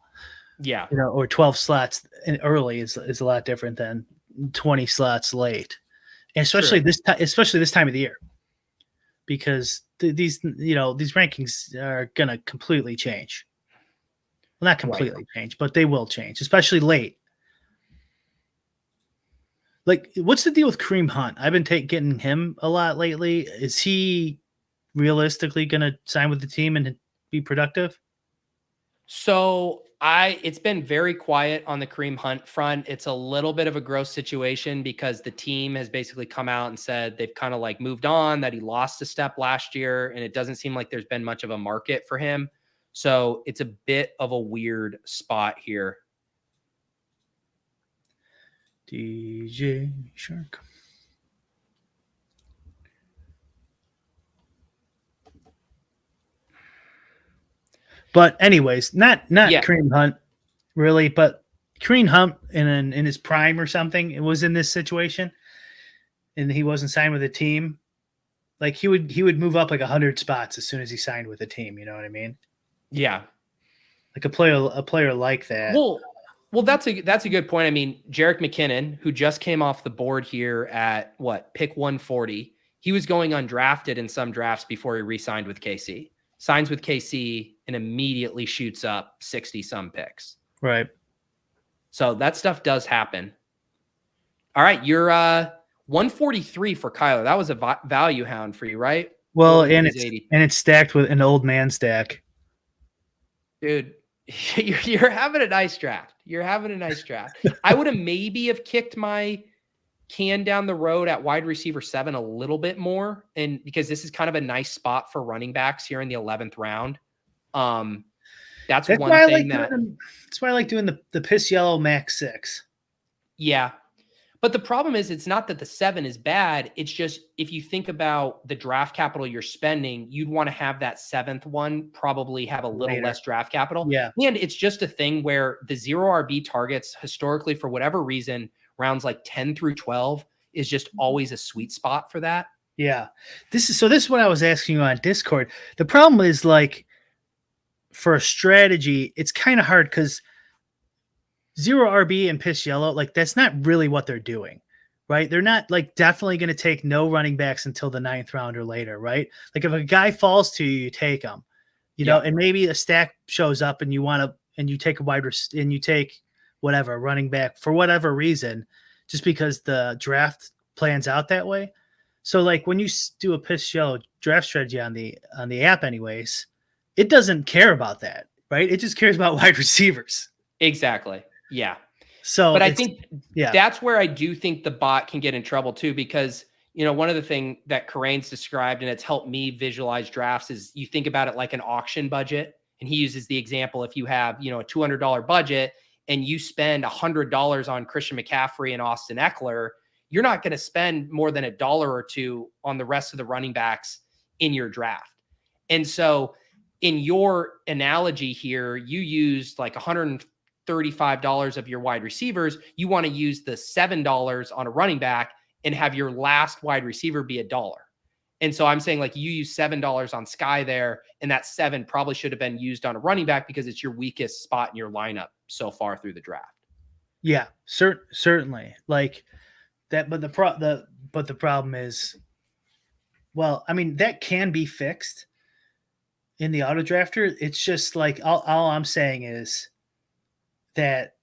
Yeah. Or 12 slots early is a lot different than 20 slots late. And especially this time of the year. Because these rankings are going to completely change. Well, not completely change, but they will change, especially late. Like, what's the deal with Kareem Hunt? I've been getting him a lot lately. Is he realistically going to sign with the team and be productive? So it's been very quiet on the Kareem Hunt front. It's a little bit of a gross situation because the team has basically come out and said they've kind of like moved on, that he lost a step last year, and it doesn't seem like there's been much of a market for him. So it's a bit of a weird spot here. DJ Shark. But anyways, not Kareem Hunt really, but Kareem Hunt in his prime or something, it was in this situation and he wasn't signed with a team. Like he would move up like 100 spots as soon as he signed with a team. You know what I mean? Yeah. Like a player like that. Well, that's a good point. I mean, Jerick McKinnon, who just came off the board here at pick 140, he was going undrafted in some drafts before he re-signed with KC. Signs with KC and immediately shoots up 60 some picks. Right. So that stuff does happen. All right, you're 143 for Kyler. That was a value hound for you, right? Well, and it's stacked with an old man stack. Dude, you're having a nice draft. You're having a nice draft. I would have maybe kicked my can down the road at wide receiver 7 a little bit more, and because this is kind of a nice spot for running backs here in the 11th round. That's one thing that's why I like doing the piss yellow max 6. Yeah. But the problem is, it's not that the 7 is bad. It's just, if you think about the draft capital you're spending, you'd want to have that 7th one probably have a little less draft capital. Yeah. And it's just a thing where the 0 RB targets historically, for whatever reason, rounds like 10 through 12 is just always a sweet spot for that. Yeah. This is what I was asking you on Discord. The problem is, like, for a strategy, it's kind of hard because 0 RB and piss yellow, like, that's not really what they're doing, right? They're not like definitely going to take no running backs until the 9th round or later, right? Like, if a guy falls to you, you take him, you know, and maybe a stack shows up and you take a and you take whatever running back for whatever reason, just because the draft plans out that way. So, like, when you do a piss yellow draft strategy on the app anyways, it doesn't care about that, right? It just cares about wide receivers. Exactly. Yeah. So, but I think that's where I do think the bot can get in trouble too, because, you know, one of the things that Karane's described, and it's helped me visualize drafts, is you think about it like an auction budget. And he uses the example, if you have, you know, a $200 budget and you spend $100 on Christian McCaffrey and Austin Eckler, you're not going to spend more than $1 or $2 on the rest of the running backs in your draft. And so in your analogy here, you used like $135 of your wide receivers. You want to use the $7 on a running back and have your last wide receiver be $1. And so I'm saying, like, you use $7 on Sky there, and that 7 probably should have been used on a running back because it's your weakest spot in your lineup so far through the draft. Yeah, certainly. Like that, but the problem is, well, I mean, that can be fixed in the auto drafter. It's just like all I'm saying is that,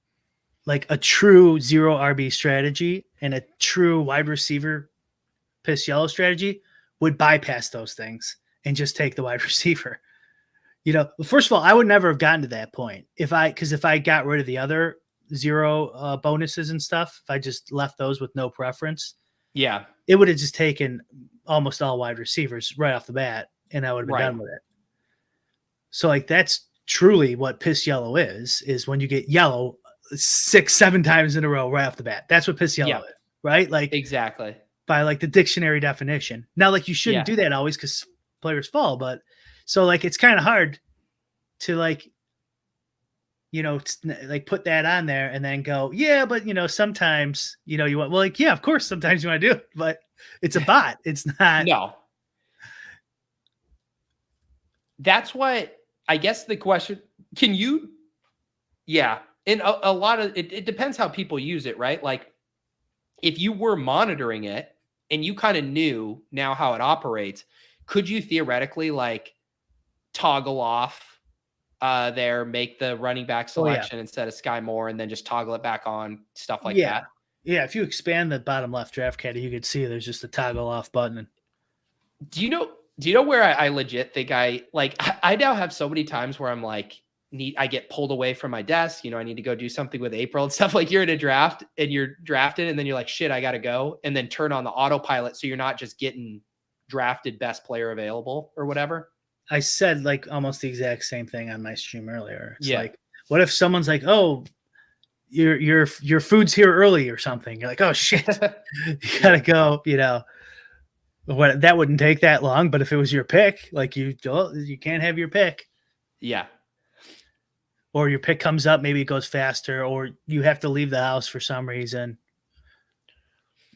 like, a true 0 RB strategy and a true wide receiver piss yellow strategy would bypass those things and just take the wide receiver. You know, first of all, I would never have gotten to that point if I got rid of the other 0 bonuses and stuff, if I just left those with no preference. Yeah. It would have just taken almost all wide receivers right off the bat, and I would have been done with it. So, like, that's truly what piss yellow is when you get yellow 6-7 times in a row right off the bat. That's what piss yellow is, right? Like, exactly. By like the dictionary definition. Now, like, you shouldn't do that always because players fall, but so, like, it's kind of hard to, like, like put that on there and then go, yeah, but sometimes, you want, well, like, yeah, of course, sometimes you want to do it, but it's a bot. It's not. No. That's what I guess the question, can you, yeah. And a lot of it depends how people use it, right? Like if you were monitoring it and you kind of knew now how it operates, could you theoretically like toggle off there, make the running back selection instead of Sky Moore, and then just toggle it back on, stuff like that? Yeah, if you expand the bottom left draft caddy, you could see there's just a toggle off button. Do you know where I legit think I now have so many times where I'm like, I get pulled away from my desk. I need to go do something with April and stuff. Like you're in a draft and you're drafted and then you're like, shit, I got to go. And then turn on the autopilot. So you're not just getting drafted best player available or whatever. I said like almost the exact same thing on my stream earlier. It's like, what if someone's like, oh, your food's here early or something? You're like, oh shit, you gotta go, What, that wouldn't take that long, but if it was your pick, like you can't have your pick. Yeah. Or your pick comes up, maybe it goes faster, or you have to leave the house for some reason.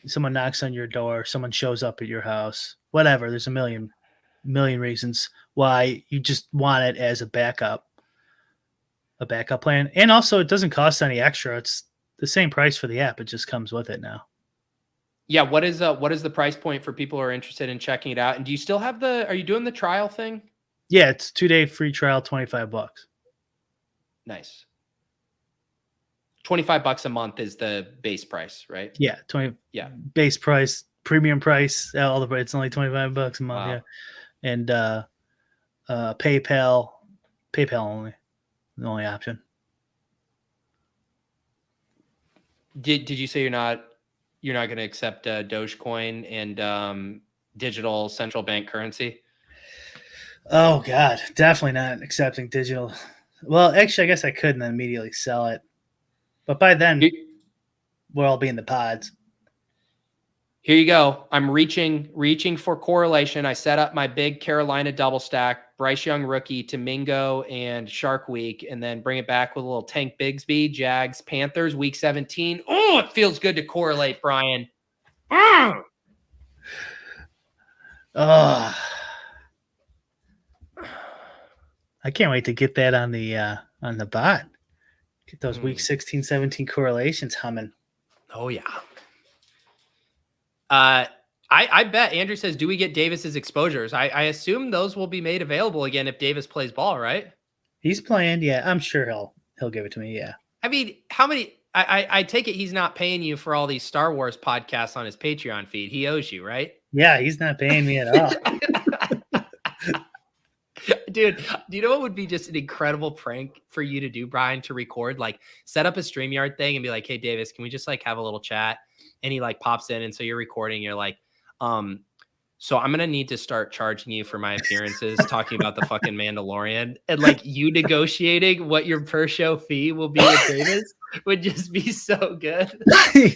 Someone knocks on your door, someone shows up at your house, whatever. There's a million reasons why you just want it as a backup plan. And also it doesn't cost any extra. It's the same price for the app. It just comes with it now. Yeah. What is the price point for people who are interested in checking it out? And do you still have are you doing the trial thing? Yeah. It's 2-day free trial, $25. Nice. $25 a month is the base price, right? Yeah. Base price, premium price, it's only $25 a month. Wow. Yeah. And, PayPal only, the only option. Did you say you're not going to accept Dogecoin and digital central bank currency? Oh God, definitely not accepting digital. Well, actually, I guess I could and then immediately sell it, but by then we'll all be in the pods. Here you go. I'm reaching for correlation. I set up my big Carolina double stack, Bryce Young rookie to Mingo and Shark Week, and then bring it back with a little Tank Bigsby, Jags, Panthers, week 17. Oh, it feels good to correlate, Brian. I can't wait to get that on the bot. Get those week 16, 17 correlations humming. Oh yeah. I bet Andrew says, do we get Davis's exposures? I assume those will be made available again if Davis plays ball, right? He's playing. Yeah, I'm sure he'll give it to me. Yeah. I mean, how many, I take it he's not paying you for all these Star Wars podcasts on his Patreon feed. He owes you, right? Yeah, he's not paying me at all. Dude, do you know what would be just an incredible prank for you to do, Brian, to record? Like set up a StreamYard thing and be like, hey, Davis, can we just like have a little chat? And he like pops in. And so you're recording. You're like, so I'm going to need to start charging you for my appearances talking about the fucking Mandalorian, and like you negotiating what your per show fee will be with Davis would just be so good.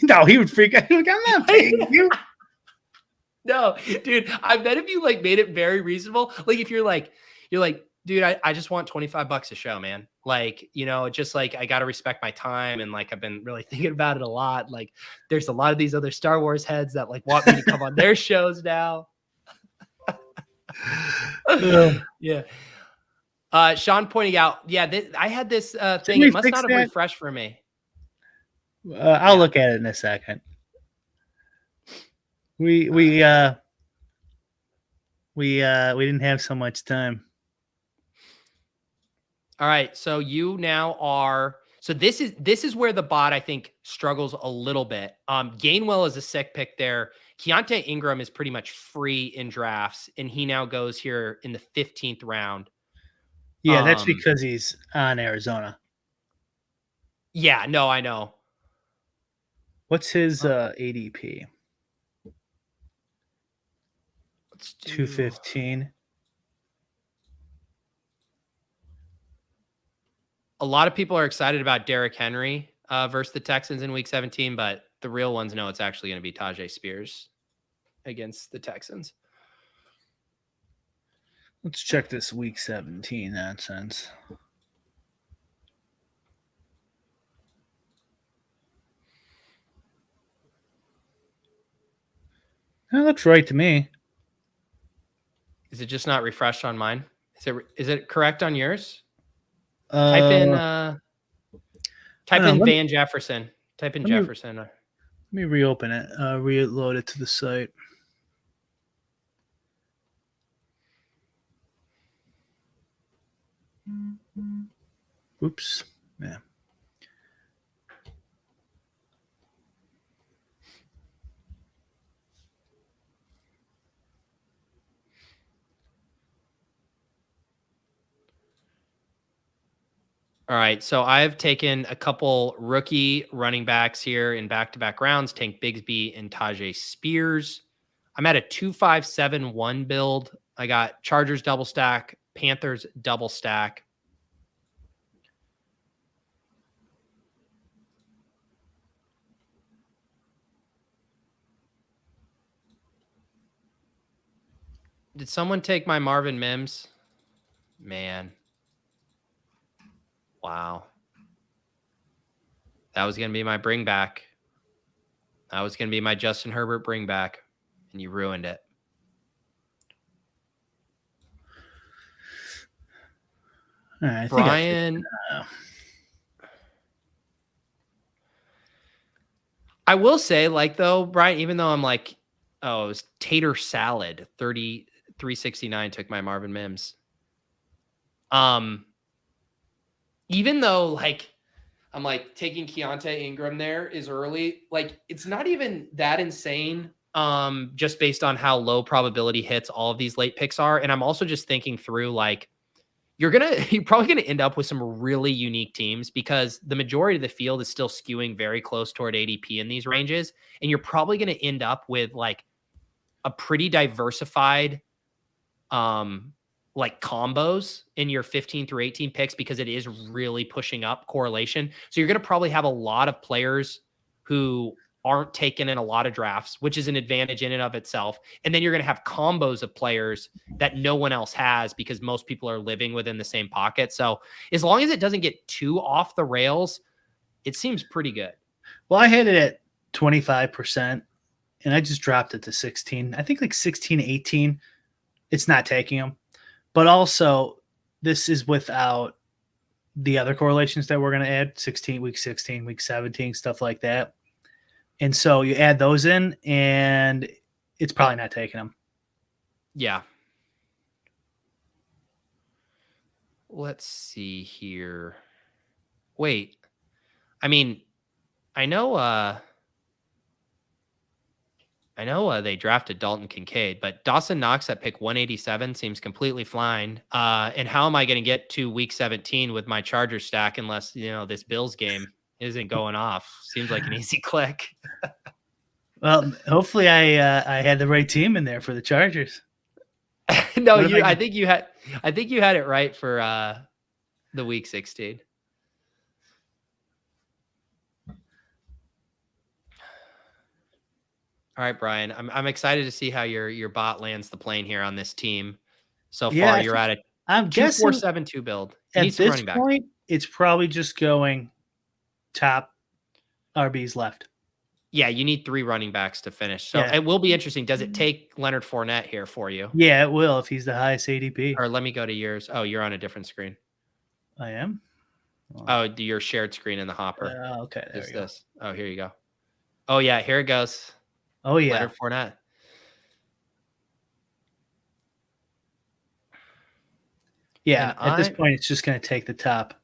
No, he would freak out. I'm not paying you. No, dude, I bet if you like made it very reasonable, like if you're like, dude, I just want $25 a show, man. Like, just like, I got to respect my time. And like, I've been really thinking about it a lot. Like there's a lot of these other Star Wars heads that like want me to come on their shows now. Yeah. Sean pointing out, I had this thing. It must not have refreshed for me. I'll look at it in a second. We didn't have so much time. All right, so you now are. So this is where the bot I think struggles a little bit. Gainwell is a sick pick there. Keontae Ingram is pretty much free in drafts, and he now goes here in the 15th round. Yeah, that's because he's on Arizona. Yeah, no, I know. What's his ADP? 215. A lot of people are excited about Derrick Henry versus the Texans in week 17, but the real ones know it's actually going to be Tajay Spears against the Texans. Let's check this week 17 nonsense. That looks right to me. Is it just not refreshed on mine? Is it correct on yours? Uh, Type in no, Van Jefferson. Type in let me Jefferson. let me reopen it. Reload it to the site. Oops. Yeah. All right. So I've taken a couple rookie running backs here in back-to-back rounds, Tank Bigsby and Tajay Spears. I'm at a 2-5-7-1 build. I got Chargers double stack, Panthers double stack. Did someone take my Marvin Mims? Man. Wow. That was going to be my bring back. That was going to be my Justin Herbert bring back, and you ruined it. All right, Brian. I will say, like, though, Brian, even though I'm like, oh, it was tater salad, 369 took my Marvin Mims. Even though, like, I'm like taking Keontae Ingram there is early, like, it's not even that insane. Just based on how low probability hits all of these late picks are. And I'm also just thinking through, like, you're probably gonna end up with some really unique teams because the majority of the field is still skewing very close toward ADP in these ranges, and you're probably gonna end up with like a pretty diversified like combos in your 15 through 18 picks because it is really pushing up correlation. So you're going to probably have a lot of players who aren't taken in a lot of drafts, which is an advantage in and of itself. And then you're going to have combos of players that no one else has because most people are living within the same pocket. So as long as it doesn't get too off the rails, it seems pretty good. Well, I had it at 25% and I just dropped it to 16. I think like 16, 18. It's not taking them. But also, this is without the other correlations that we're going to add, week 16, week 17, stuff like that. And so you add those in, and it's probably not taking them. Yeah. Let's see here. Wait. I mean, I know they drafted Dalton Kincaid, but Dawson Knox at pick 187 seems completely fine. And how am I going to get to week 17 with my Chargers stack unless, this Bills game isn't going off? Seems like an easy click. Well, hopefully I had the right team in there for the Chargers. No, I think you had it right for the week 16. All right, Brian. I'm excited to see how your bot lands the plane here on this team. So far, you're at a I'm guessing 2-4-7-2 build. At this point, it's probably just going top RBs left. Yeah, you need 3 running backs to finish. So It will be interesting. Does it take Leonard Fournette here for you? Yeah, it will if he's the highest ADP. Or let me go to yours. Oh, you're on a different screen. I am? Oh, your shared screen in the hopper. Okay, there we go. This. Oh, here you go. Oh, yeah, here it goes. Oh, yeah. Leonard Fournette. Yeah, at this point, it's just going to take the top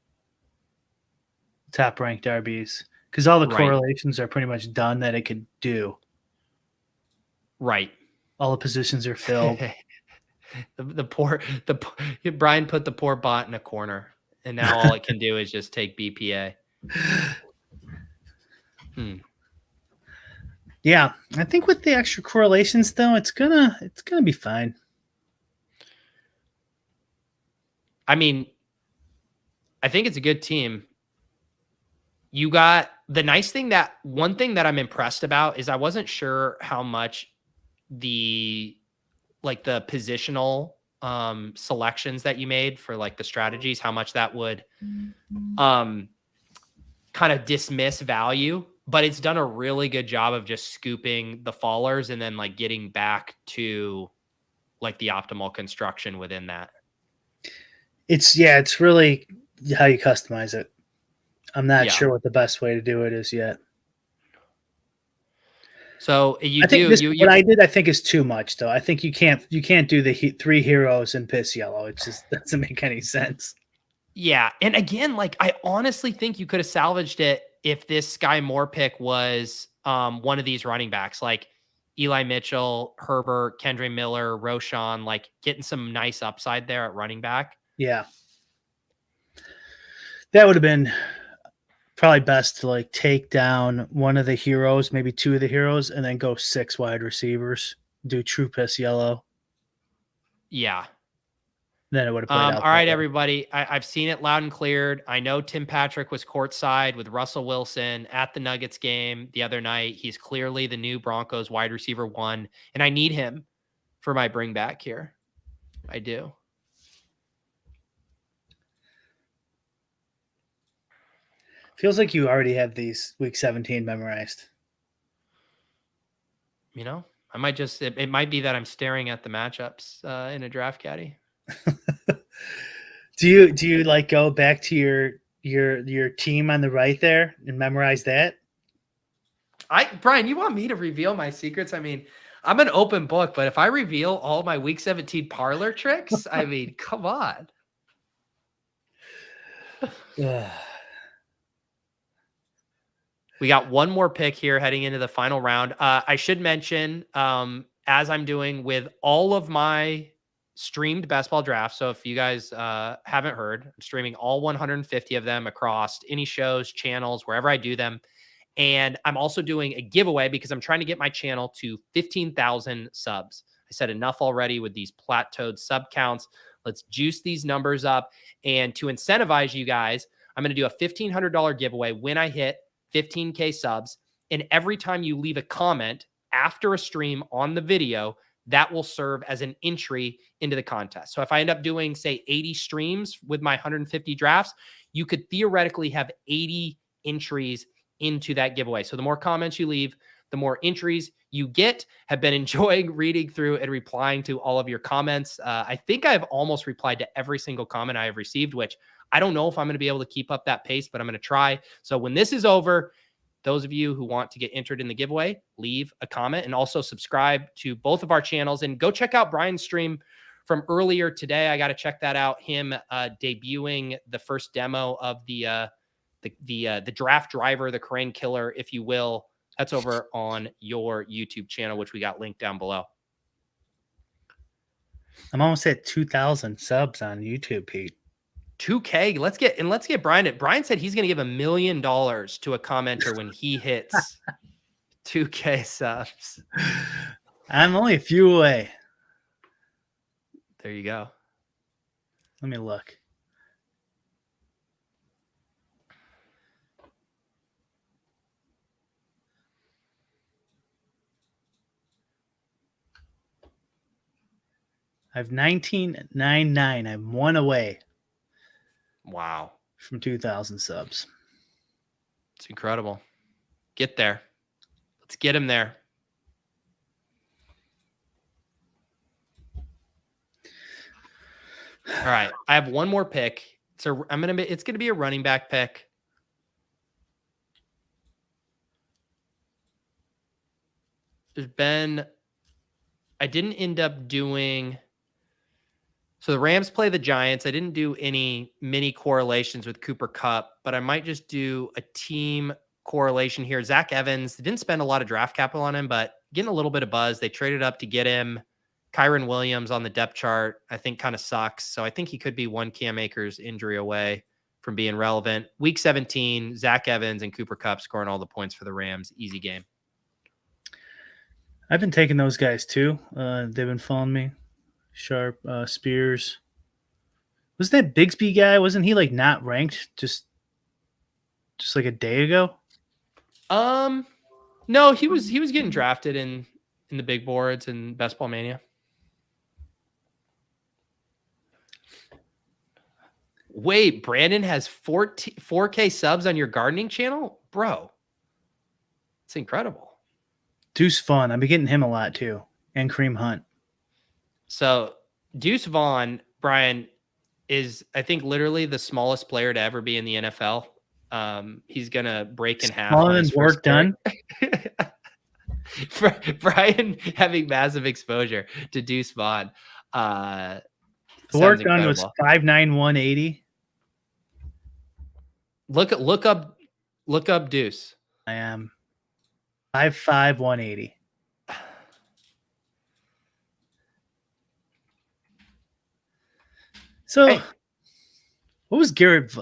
ranked RBs because all the correlations are pretty much done that it could do. Right. All the positions are filled. Brian put the poor bot in a corner, and now all it can do is just take BPA. Yeah, I think with the extra correlations, though, it's gonna be fine. I mean, I think it's a good team. You got the nice thing one thing that I'm impressed about is I wasn't sure how much the positional selections that you made for like the strategies, how much that would kind of dismiss value but it's done a really good job of just scooping the fallers and then like getting back to like the optimal construction within that. It's really how you customize it. I'm not Yeah. sure what the best way to do it is yet. So I think what I did, I think, is too much though. I think you can't do the 3 heroes in piss yellow. It just doesn't make any sense. Yeah. And again, like I honestly think you could have salvaged it if this Sky Moore pick was one of these running backs like Eli Mitchell, Herbert, Kendre Miller, Roshan, like getting some nice upside there at running back. Yeah. That would have been probably best to like take down one of the heroes, maybe 2 of the heroes, and then go 6 wide receivers, do true piss yellow. Yeah. Then it would have played out. All right, everybody. I've seen it loud and cleared. I know Tim Patrick was courtside with Russell Wilson at the Nuggets game the other night. He's clearly the new Broncos wide receiver 1, and I need him for my bring back here. I do. Feels like you already have these week 17 memorized. You know, I might just, it might be that I'm staring at the matchups in a draft caddy. Do you like go back to your team on the right there and memorize that? Brian, you want me to reveal my secrets? I mean, I'm an open book, but if I reveal all my week 17 parlor tricks, I mean, come on. We got one more pick here heading into the final round. I should mention, as I'm doing with all of my streamed best ball drafts. So if you guys haven't heard, I'm streaming all 150 of them across any shows, channels, wherever I do them. And I'm also doing a giveaway because I'm trying to get my channel to 15,000 subs. I said enough already with these plateaued sub counts. Let's juice these numbers up. And to incentivize you guys, I'm going to do a $1,500 giveaway when I hit 15K subs. And every time you leave a comment after a stream on the video, that will serve as an entry into the contest. So if I end up doing, say, 80 streams with my 150 drafts, you could theoretically have 80 entries into that giveaway. So the more comments you leave, the more entries you get. Have been enjoying reading through and replying to all of your comments. I think I've almost replied to every single comment I have received, which I don't know if I'm going to be able to keep up that pace, but I'm going to try. So when this is over, those of you who want to get entered in the giveaway, leave a comment and also subscribe to both of our channels and go check out Brian's stream from earlier today. I got to check that out. Him debuting the first demo of the draft driver, the crane killer, if you will. That's over on your YouTube channel, which we got linked down below. I'm almost at 2,000 subs on YouTube, Pete. 2K. Let's get Brian it. Brian said he's going to give $1 million to a commenter when he hits 2K subs. I'm only a few away. There you go. Let me look. I have 1999. I'm 1 away. Wow. From 2,000 subs. It's incredible. Get there. Let's get him there. All right. I have one more pick. So it's gonna be a running back pick. I didn't end up doing. So the Rams play the Giants. I didn't do any mini correlations with Cooper Kupp, but I might just do a team correlation here. Zach Evans, they didn't spend a lot of draft capital on him, but getting a little bit of buzz. They traded up to get him. Kyron Williams on the depth chart, I think kind of sucks. So I think he could be one Cam Akers injury away from being relevant. Week 17, Zach Evans and Cooper Kupp scoring all the points for the Rams. Easy game. I've been taking those guys too. They've been following me. Sharp, Spears. Was that Bigsby guy? Wasn't he like not ranked just like a day ago? No, he was getting drafted in the big boards and Best Ball Mania. Wait, Brandon has 4K subs on your gardening channel? Bro. It's incredible. Deuce Vaughn. I've been getting him a lot too. And Kareem Hunt. So Deuce Vaughn, Brian, is I think literally the smallest player to ever be in the NFL. He's gonna break in half. Smaller than work done. Brian having massive exposure to Deuce Vaughn. The work done was 5'9", 180. Look up Deuce. I am 5'5", 180. So, hey. What was Garrett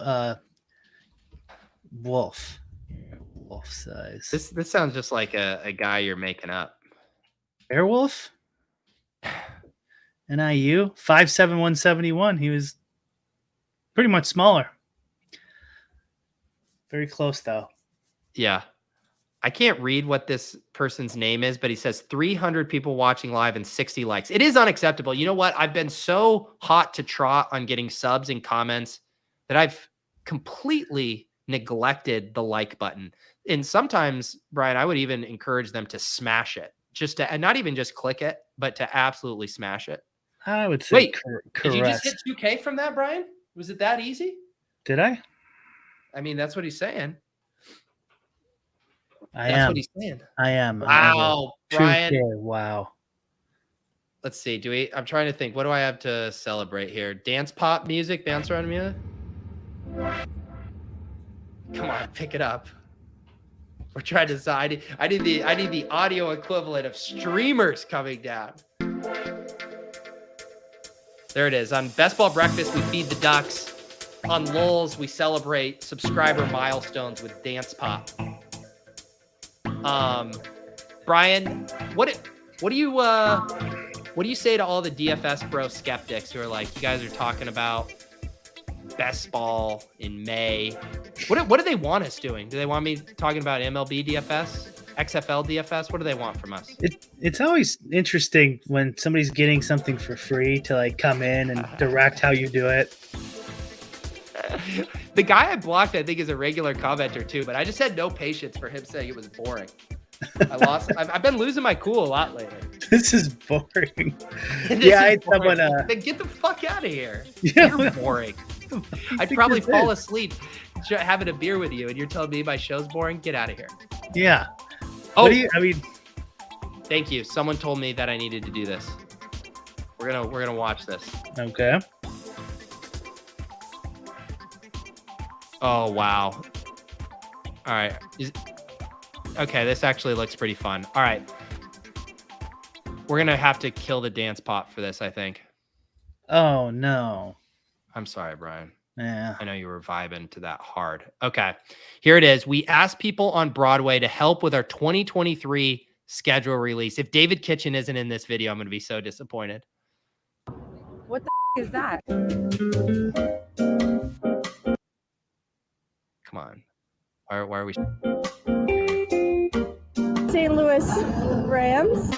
Wolf size? This sounds just like a guy you're making up. Airwolf? NIU? 5'7", 171. He was pretty much smaller. Very close, though. Yeah. I can't read what this person's name is, but he says 300 people watching live and 60 likes. It is unacceptable. You know what? I've been so hot to trot on getting subs and comments that I've completely neglected the like button. And sometimes, Brian, I would even encourage them to smash it, and not even just click it, but to absolutely smash it. I would say wait, did you just hit 2K from that, Brian? Was it that easy? Did I? I mean, that's what he's saying. That's what he's saying. I am. Wow, Brian. 2K, wow. Let's see. I'm trying to think. What do I have to celebrate here? Dance pop music, bounce around music. Come on, pick it up. We're trying to decide. I need the audio equivalent of streamers coming down. There it is. On Best Ball Breakfast, we feed the ducks. On Lulz, we celebrate subscriber milestones with dance pop. Brian, what do you say to all the DFS bro skeptics who are like, you guys are talking about best ball in May? What do they want us doing? Do they want me talking about MLB DFS, XFL DFS? What do they want from us? It's always interesting when somebody's getting something for free to like come in and direct how you do it. The guy I blocked, I think, is a regular commenter too, but I just had no patience for him saying it was boring. I've been losing my cool a lot lately. This is boring. I had someone. Then get the fuck out of here. Yeah. You're boring. I'd probably fall asleep having a beer with you, and you're telling me my show's boring. Get out of here. Yeah. Oh, thank you. Someone told me that I needed to do this. We're gonna watch this. Okay. Oh wow. All right. Okay, this actually looks pretty fun. All right. We're going to have to kill the dance pop for this, I think. Oh, no. I'm sorry, Brian. Yeah. I know you were vibing to that hard. Okay. Here it is. We asked people on Broadway to help with our 2023 schedule release. If David Kitchen isn't in this video, I'm going to be so disappointed. What the is that? Come on. Why are we... St. Louis Rams.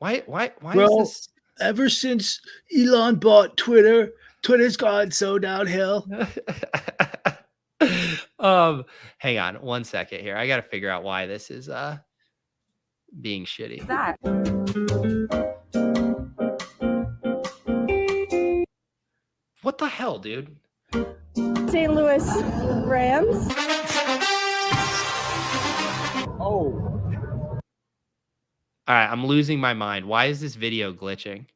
Why Bro, is this? Ever since Elon bought Twitter, Twitter's gone so downhill. Hang on 1 second here. I got to figure out why this is being shitty. What's that? What the hell, dude? St. Louis Rams. Oh. All right, I'm losing my mind. Why is this video glitching?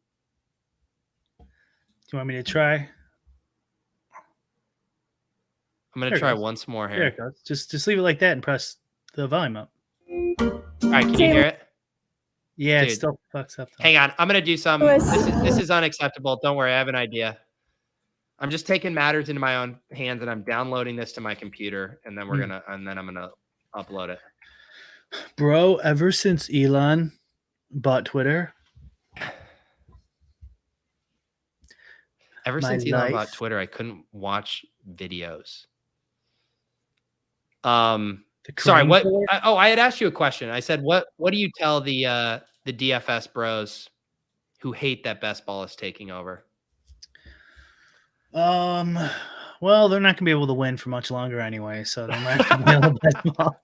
Do you want me to try? I'm going to try once more here. There it goes. Just leave it like that and press the volume up. All right, can you hear it? Yeah, Dude, it still fucks up. Though. Hang on. I'm going to do some. This is unacceptable. Don't worry. I have an idea. I'm just taking matters into my own hands and I'm downloading this to my computer and then I'm going to upload it. Bro, ever since Elon bought Twitter. Ever since Elon bought Twitter, I couldn't watch videos. Sorry, what? I had asked you a question. I said, what do you tell the DFS bros who hate that best ball is taking over? Well, they're not gonna be able to win for much longer anyway, so they're not gonna be able to best ball.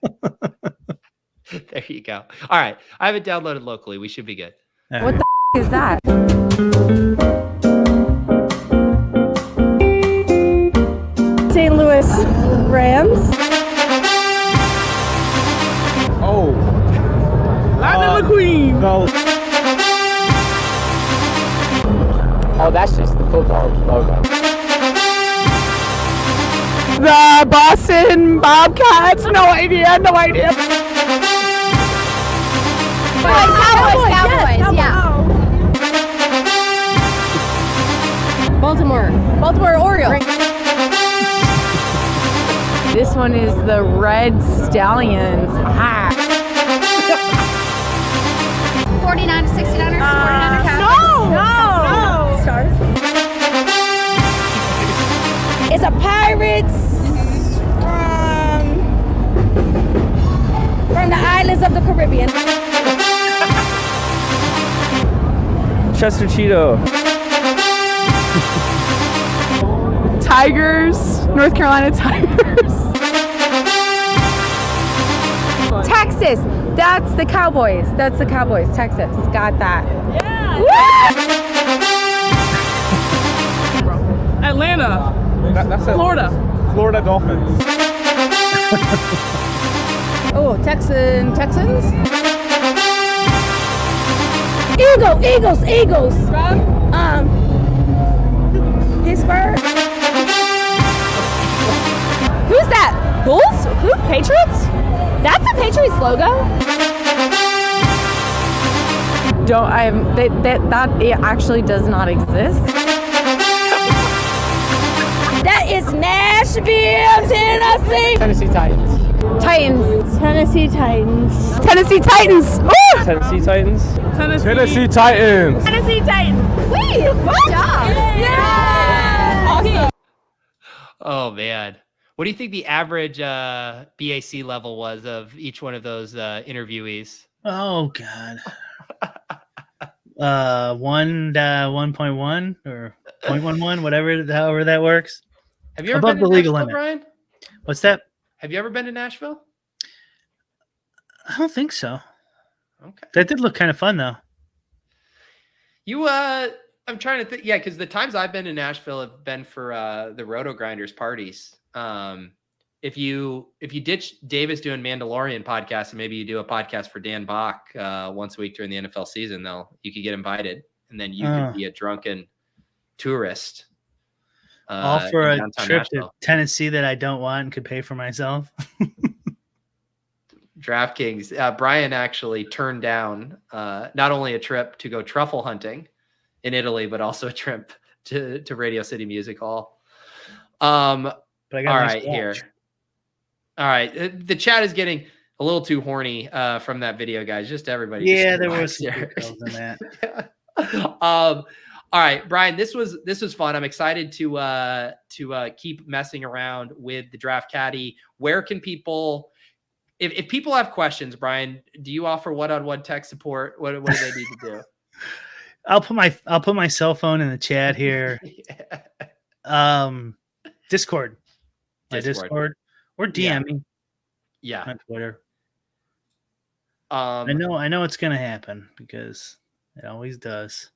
There you go. All right. I have it downloaded locally. We should be good. What the is that? St. Louis Rams. Oh. Lightning McQueen. No. Oh, that's just the football logo. The Boston Bobcats. No idea. No idea. Cowboys, Yes, yeah. Baltimore Orioles. This one is the Red Stallions. 49 to 69ers. 49 No. Stars. It's a Pirates from the islands of the Caribbean. Chester Cheeto. Tigers, North Carolina Tigers. Texas. That's the Cowboys. Texas. Got that. Atlanta. That's it. Florida. Florida Dolphins. Oh, Texans. Eagles. From Pittsburgh. Who's that? Bulls? Who? Patriots? That's the Patriots logo. That it actually does not exist. That is Nashville, Tennessee. Tennessee Titans. Tennessee Titans. Woo! Tennessee Titans. Tennessee Titans. Tennessee Titans. Wait, what? Yeah. Awesome. Oh, man. What do you think the average BAC level was of each one of those interviewees? Oh God. 1.1 or 0.11, however that works. Have you ever Above been to the legal Nashville, limit. Brian? What's that? Have you ever been to Nashville? I don't think so. Okay. That did look kind of fun though. I'm trying to think. Yeah, because the times I've been to Nashville have been for the Roto Grinders parties. If you ditch Davis doing Mandalorian podcast and maybe you do a podcast for Dan Bach once a week during the NFL season, you could get invited, and then you could be a drunken tourist. All for a downtown trip Nashville. to Tennessee that I don't want and could pay for myself. DraftKings. Brian actually turned down not only a trip to go truffle hunting in Italy, but also a trip to Radio City Music Hall. But I got all a nice right, watch. here. All right. The chat is getting a little too horny from that video, guys. Just everybody. Yeah, just there was some relax details in that. All right, Brian, this was fun. I'm excited to keep messing around with the Draft Caddy. Where can people, if people have questions, Brian, do you offer one-on-one tech support? What do they need to do? I'll put my cell phone in the chat here. Discord. My Discord. Or DM me on Twitter. I know it's gonna happen because it always does.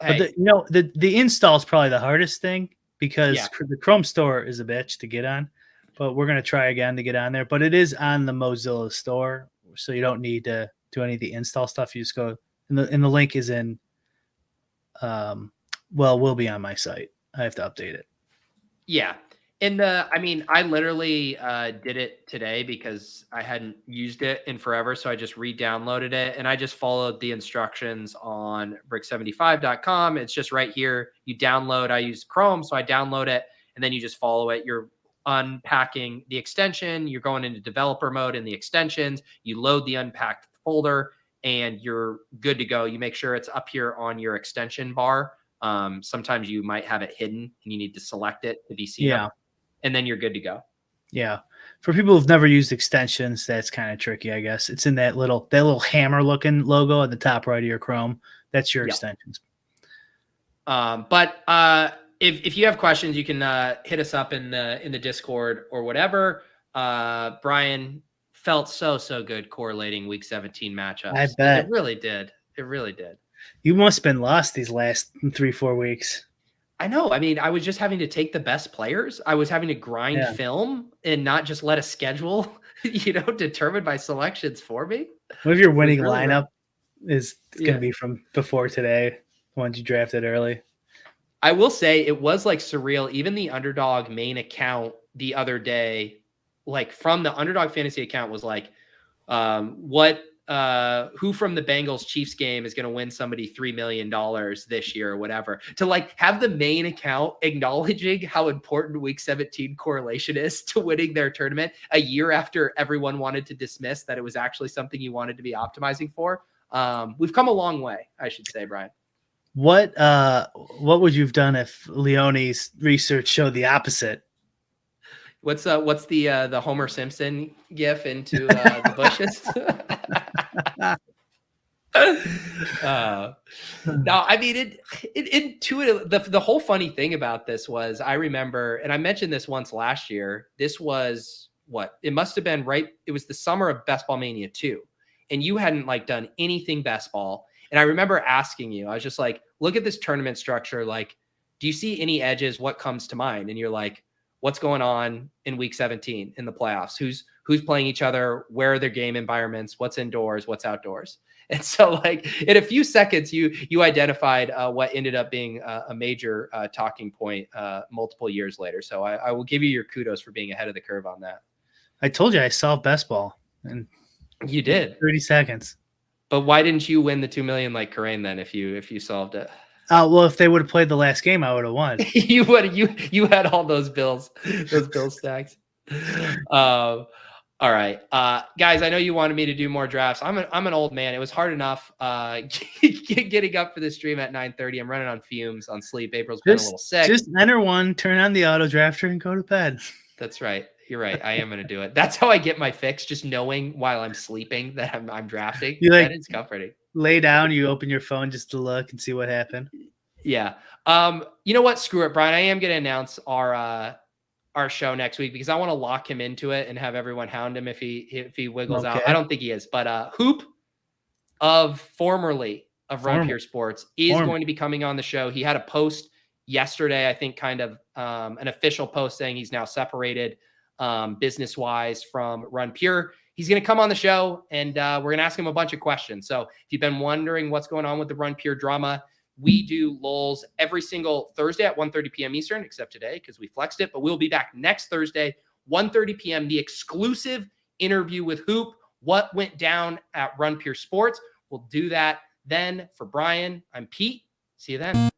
Hey, But the install is probably the hardest thing because the Chrome store is a bitch to get on. But we're gonna try again to get on there. But it is on the Mozilla store, so you don't need to do any of the install stuff. You just go and the link is in. Will be on my site. I have to update it. Yeah. I literally did it today because I hadn't used it in forever. So I just re-downloaded it and I just followed the instructions on brick75.com. It's just right here. You download, I use Chrome. So I download it and then you just follow it. You're unpacking the extension. You're going into developer mode in the extensions. You load the unpacked folder and you're good to go. You make sure it's up here on your extension bar. Sometimes you might have it hidden and you need to select it to DC. Yeah. And then you're good to go. Yeah. For people who've never used extensions, that's kind of tricky, I guess. It's in that little hammer looking logo at the top right of your Chrome. That's your extensions. But if you have questions, you can hit us up in the Discord or whatever. Brian, felt so good correlating week 17 matchups. I bet. It really did. It really did. You must have been lost these last 3-4 weeks. I know. I mean, I was just having to take the best players. I was having to grind film and not just let a schedule, determine my selections for me. What if your winning really lineup is going to be from before today, the ones you drafted early? I will say it was like surreal. Even the Underdog main account the other day, like from the Underdog fantasy account was like, who from the Bengals Chiefs game is going to win somebody $3 million this year or whatever, to like have the main account acknowledging how important week 17 correlation is to winning their tournament a year after everyone wanted to dismiss that it was actually something you wanted to be optimizing for. We've come a long way, I should say, Brian. What would you have done if Leone's research showed the opposite? What's the Homer Simpson gif into the bushes? No, I mean it intuitive. The whole funny thing about this was I remember, and I mentioned this once last year. This was it must have been right. It was the summer of Best Ball Mania 2, and you hadn't like done anything best ball. And I remember asking you, I was just like, look at this tournament structure. Like, do you see any edges? What comes to mind? And you're like, what's going on in week 17 in the playoffs? Who's playing each other? Where are their game environments? What's indoors? What's outdoors? And so like in a few seconds, you identified what ended up being a major talking point multiple years later. So I will give you your kudos for being ahead of the curve on that. I told you I solved best ball in You did 30 seconds. But why didn't you win the 2 million like Corain then if you solved it? Well, if they would have played the last game, I would have won. you had all those bills stacks. All right. Guys, I know you wanted me to do more drafts. I'm an old man. It was hard enough getting up for this stream at 9:30. I'm running on fumes on sleep. April's been a little sick. Just enter one, turn on the auto drafter, and go to bed. That's right. You're right. I am going to do it. That's how I get my fix. Just knowing while I'm sleeping that I'm drafting. That is comforting. Lay down, you open your phone just to look and see what happened. Yeah. You know what? Screw it, Brian. I am going to announce our show next week because I want to lock him into it and have everyone hound him if he wiggles out. I don't think he is, but Hoop formerly of Run Pure Sports is going to be coming on the show. He had a post yesterday, I think kind of an official post saying he's now separated business wise from Run Pure. He's going to come on the show and we're going to ask him a bunch of questions. So if you've been wondering what's going on with the Run Pure drama, we do lulls every single Thursday at 1:30 p.m. Eastern, except today because we flexed it. But we'll be back next Thursday, 1:30 p.m. The exclusive interview with Hoop. What went down at Run Pure Sports? We'll do that then. For Brian, I'm Pete. See you then.